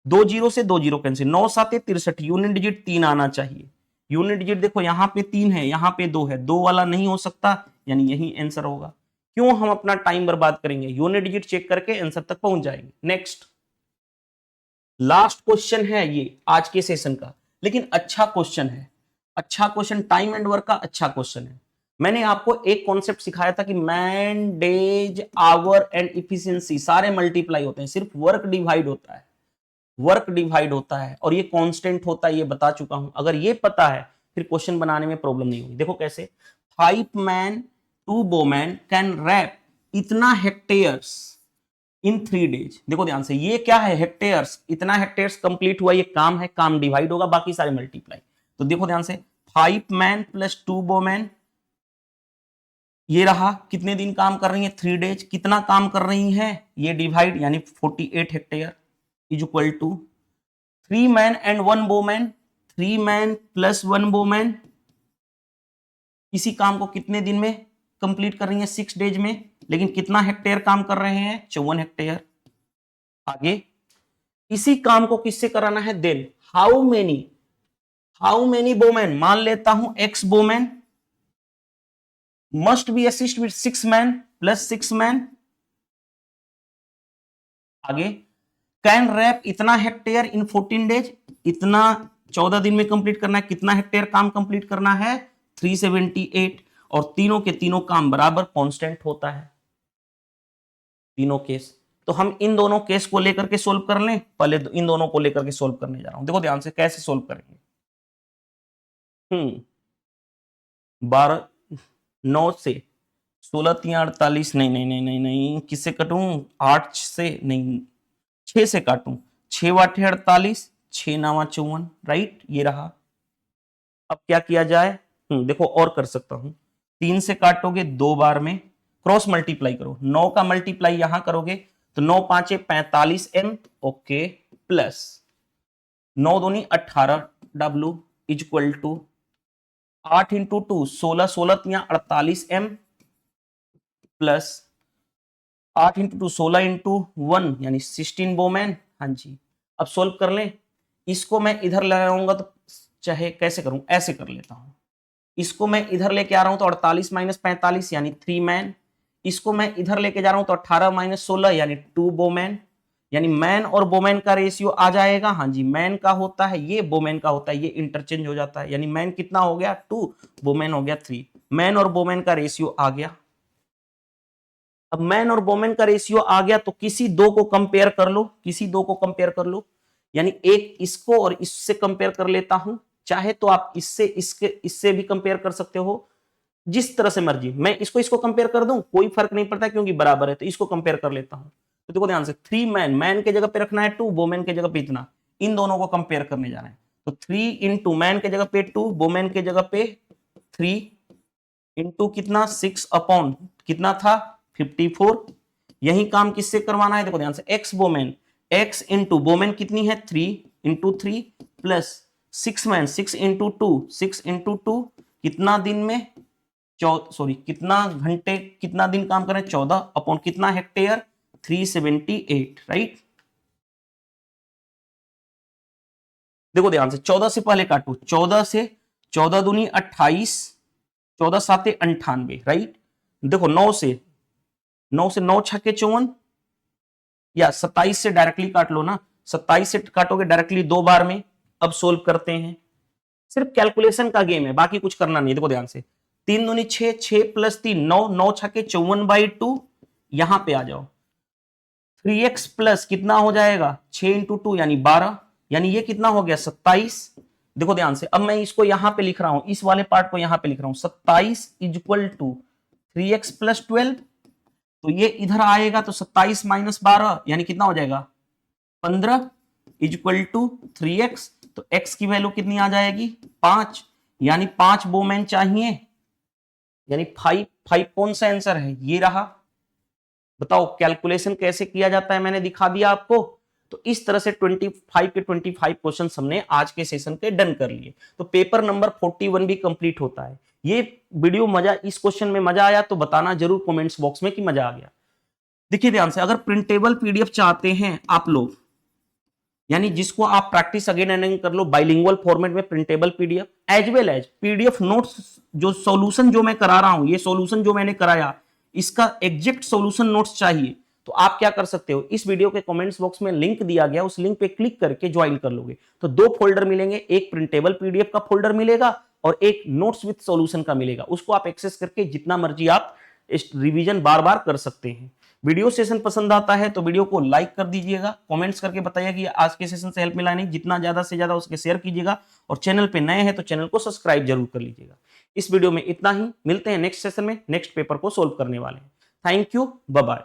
2 जीरो से 2 जीरो कैंसिल, 9 7 63, यूनिट डिजिट 3 आना चाहिए। यूनिट डिजिट देखो यहाँ पे 3 है, यहाँ पे 2 है, 2 वाला नहीं हो सकता, यानी यही आंसर होगा। क्यों हम अपना टाइम बर्बाद करेंगे, यूनिट डिजिट चेक करके आंसर तक पहुंच जाएंगे। नेक्स्ट लास्ट क्वेश्चन है ये आज के सेशन का, लेकिन अच्छा क्वेश्चन है, अच्छा क्वेश्चन, टाइम एंड वर्क का अच्छा क्वेश्चन है। मैंने आपको एक कॉन्सेप्ट सिखाया था कि man, days, our and efficiency सारे मल्टीप्लाई होते हैं, सिर्फ वर्क डिवाइड होता है, वर्क डिवाइड होता है, और ये कांस्टेंट होता है, ये बता चुका हूं। अगर ये पता है फिर क्वेश्चन बनाने में प्रॉब्लम नहीं होगी। देखो कैसे, 5 मैन 2 वोमेन कैन रैप इतना हेक्टेयर्स इन 3 डेज। देखो ध्यान से, ये क्या है हेक्टेयर्स, इतना हेक्टेयर्स कंप्लीट हुआ, ये काम है, काम डिवाइड होगा, बाकी सारे मल्टीप्लाई। तो देखो ध्यान से, 5 मैन प्लस 2 वोमेन, ये रहा कितने दिन काम कर रही है 3 डेज, कितना काम कर रही है ये डिवाइड, यानी 48 hectare is equal to 3 man and 1 women, 3 man plus 1 women इसी काम को कितने दिन में कंप्लीट कर रही है 6 डेज में, लेकिन कितना हेक्टेयर काम कर रहे हैं 54 हेक्टेयर। आगे इसी काम को किससे कराना है, देन हाउ मेनी वोमेन, मान लेता हूं x women must be assist with 6 man plus 6 man. आगे कैन रैप इतना हेक्टेयर इन 14 डेज, इतना 14 दिन में कंप्लीट करना है, कितना हेक्टेयर काम कंप्लीट करना है 378, और तीनों के तीनों काम बराबर कांस्टेंट होता है, तीनों केस। तो हम इन दोनों केस को लेकर के सोल्व कर लें, पहले इन दोनों को लेकर के सोल्व करने जा रहा हूं। देखो ध्यान से कैसे सोल्व करेंगे, 12 9 से 16 3 48, नहीं नहीं नहीं नहीं नहीं, किससे कटूं, 8 से नहीं 6 से काटूं, 6 वाटे 48, 6 नावा 54, राइट, ये रहा। अब क्या किया जाए, देखो और कर सकता हूं, 3 से काटोगे 2 बार में, क्रॉस मल्टीप्लाई करो, 9 का मल्टीप्लाई यहां करोगे तो 9 5 45 एम, ओके, प्लस 9 दूनी 18 W is equal to 8 into 2 16, 16 48 M plus 8 into 2 16 into 1 यानी 16 वोमेन। हाँ जी, अब सोल्व कर लें, इसको मैं इधर ले आऊंगा तो चाहे कैसे करूं, ऐसे कर लेता हूं, इसको मैं इधर लेके आ रहा हूं तो 48 माइनस 45 यानी 3 मैन, इसको मैं इधर लेके जा रहा हूं तो 18 माइनस 16 यानी 2 वोमेन, यानी मैन और वोमेन का रेशियो आ जाएगा। हाँ जी, मैन का होता है ये, वोमेन का होता है ये, इंटरचेंज हो जाता है। यानी मैन कितना हो गया 2, वोमेन हो गया 3। मैन और वोमेन का रेशियो आ गया। अब मैन और वोमेन का रेशियो आ गया तो किसी दो को कंपेयर कर लो, किसी दो को कंपेयर कर लो। यानी एक इसको और इससे कंपेयर कर लेता हूं, चाहे तो आप इससे इससे भी कंपेयर कर सकते हो, जिस तरह से मर्जी। मैं इसको कंपेयर कर दूं कोई फर्क नहीं पड़ता क्योंकि बराबर है, तो इसको कंपेयर कर लेता हूं। तो देखो ध्यान से, 3 मैन, मैन के जगह पे रखना है 2, वोमेन के जगह पे इतना, इन दोनों को कंपेयर करने जाना है। तो 3 इंटू मैन के जगह पे 2, वोमेन के जगह पे 3 इंटू कितना 6 अपॉन कितना था 54। यही काम किससे करवाना है, देखो ध्यान से, x women, x into women कितनी है 3 into 3 plus 6 man, 6 into 2, 6 into 2 कितना दिन में कितना घंटे, कितना दिन काम करें 14 अपॉन कितना हेक्टेयर 378, राइट। देखो ध्यान से, 14 से पहले काटो, 14 से 14 दूनी 28, 14 साते 98, राइट। देखो 9 से 9 छक्के 54, या 27 से डायरेक्टली काट लो ना, 27 से काटोगे डायरेक्टली 2 बार में। अब सोल्व करते हैं, सिर्फ कैलकुलेशन का गेम है, बाकी कुछ करना नहीं। देखो ध्यान से, 3 दूनी 6, 6 प्लस 3 9, 9 छक्के 54/2, यहां पे आ जाओ। 3x प्लस कितना हो जाएगा 6 इंटू 2 यानी 12, यानी ये कितना हो गया 27। देखो ध्यान से, अब मैं इसको यहां पे लिख रहा हूं, इस वाले पार्ट को यहां पे लिख रहा हूं, 27 is equal to 3x plus 12। तो ये इधर आएगा तो 27 माइनस 12 यानी कितना हो जाएगा 15 इज इक्वल टू 3x। तो x की वैल्यू कितनी आ जाएगी 5, यानी 5 वोमेन चाहिए, यानी 5 कौन सा आंसर है, ये रहा। बताओ कैलकुलेशन कैसे किया जाता है, मैंने दिखा दिया आपको। तो इस तरह से 25 के 25 क्वेश्चन हमने आज के सेशन के डन कर लिए। तो पेपर नंबर 41 भी कंप्लीट होता है। ये वीडियो मजा, इस क्वेश्चन में मजा आया तो बताना जरूर कमेंट्स बॉक्स में कि मजा आ गया। देखिए ध्यान से, अगर प्रिंटेबल पीडीएफ चाहते हैं आप लोग, यानी जिसको आप प्रैक्टिस अगेन एंड अगेन कर लो, बाइलिंगुअल फॉर्मेट में printable PDF as well as PDF notes, जो सॉल्यूशन जो मैं करा रहा हूं, ये सॉल्यूशन जो मैंने कराया इसका एग्जैक्ट सॉल्यूशन नोट्स चाहिए, तो आप क्या कर सकते हो, इस वीडियो के कमेंट्स बॉक्स में लिंक दिया गया, उस लिंक पे क्लिक करके ज्वाइन कर लोगे। तो 2 फोल्डर मिलेंगे, एक प्रिंटेबल पीडीएफ का फोल्डर मिलेगा और एक नोट्स विद सॉल्यूशन का मिलेगा। उसको आप एक्सेस करके जितना मर्जी आप रिवीजन बार बार कर सकते हैं। वीडियो सेशन पसंद आता है तो वीडियो को लाइक कर दीजिएगा, कमेंट्स करके बताइए कि आज के सेशन से हेल्प मिला नहीं, जितना ज्यादा से ज्यादा उसके शेयर कीजिएगा, और चैनल पे नए हैं तो चैनल को सब्सक्राइब जरूर कर लीजिएगा। इस वीडियो में इतना ही, मिलते हैं नेक्स्ट सेशन में, नेक्स्ट पेपर को सोल्व करने वाले हैं। Thank you, bye bye.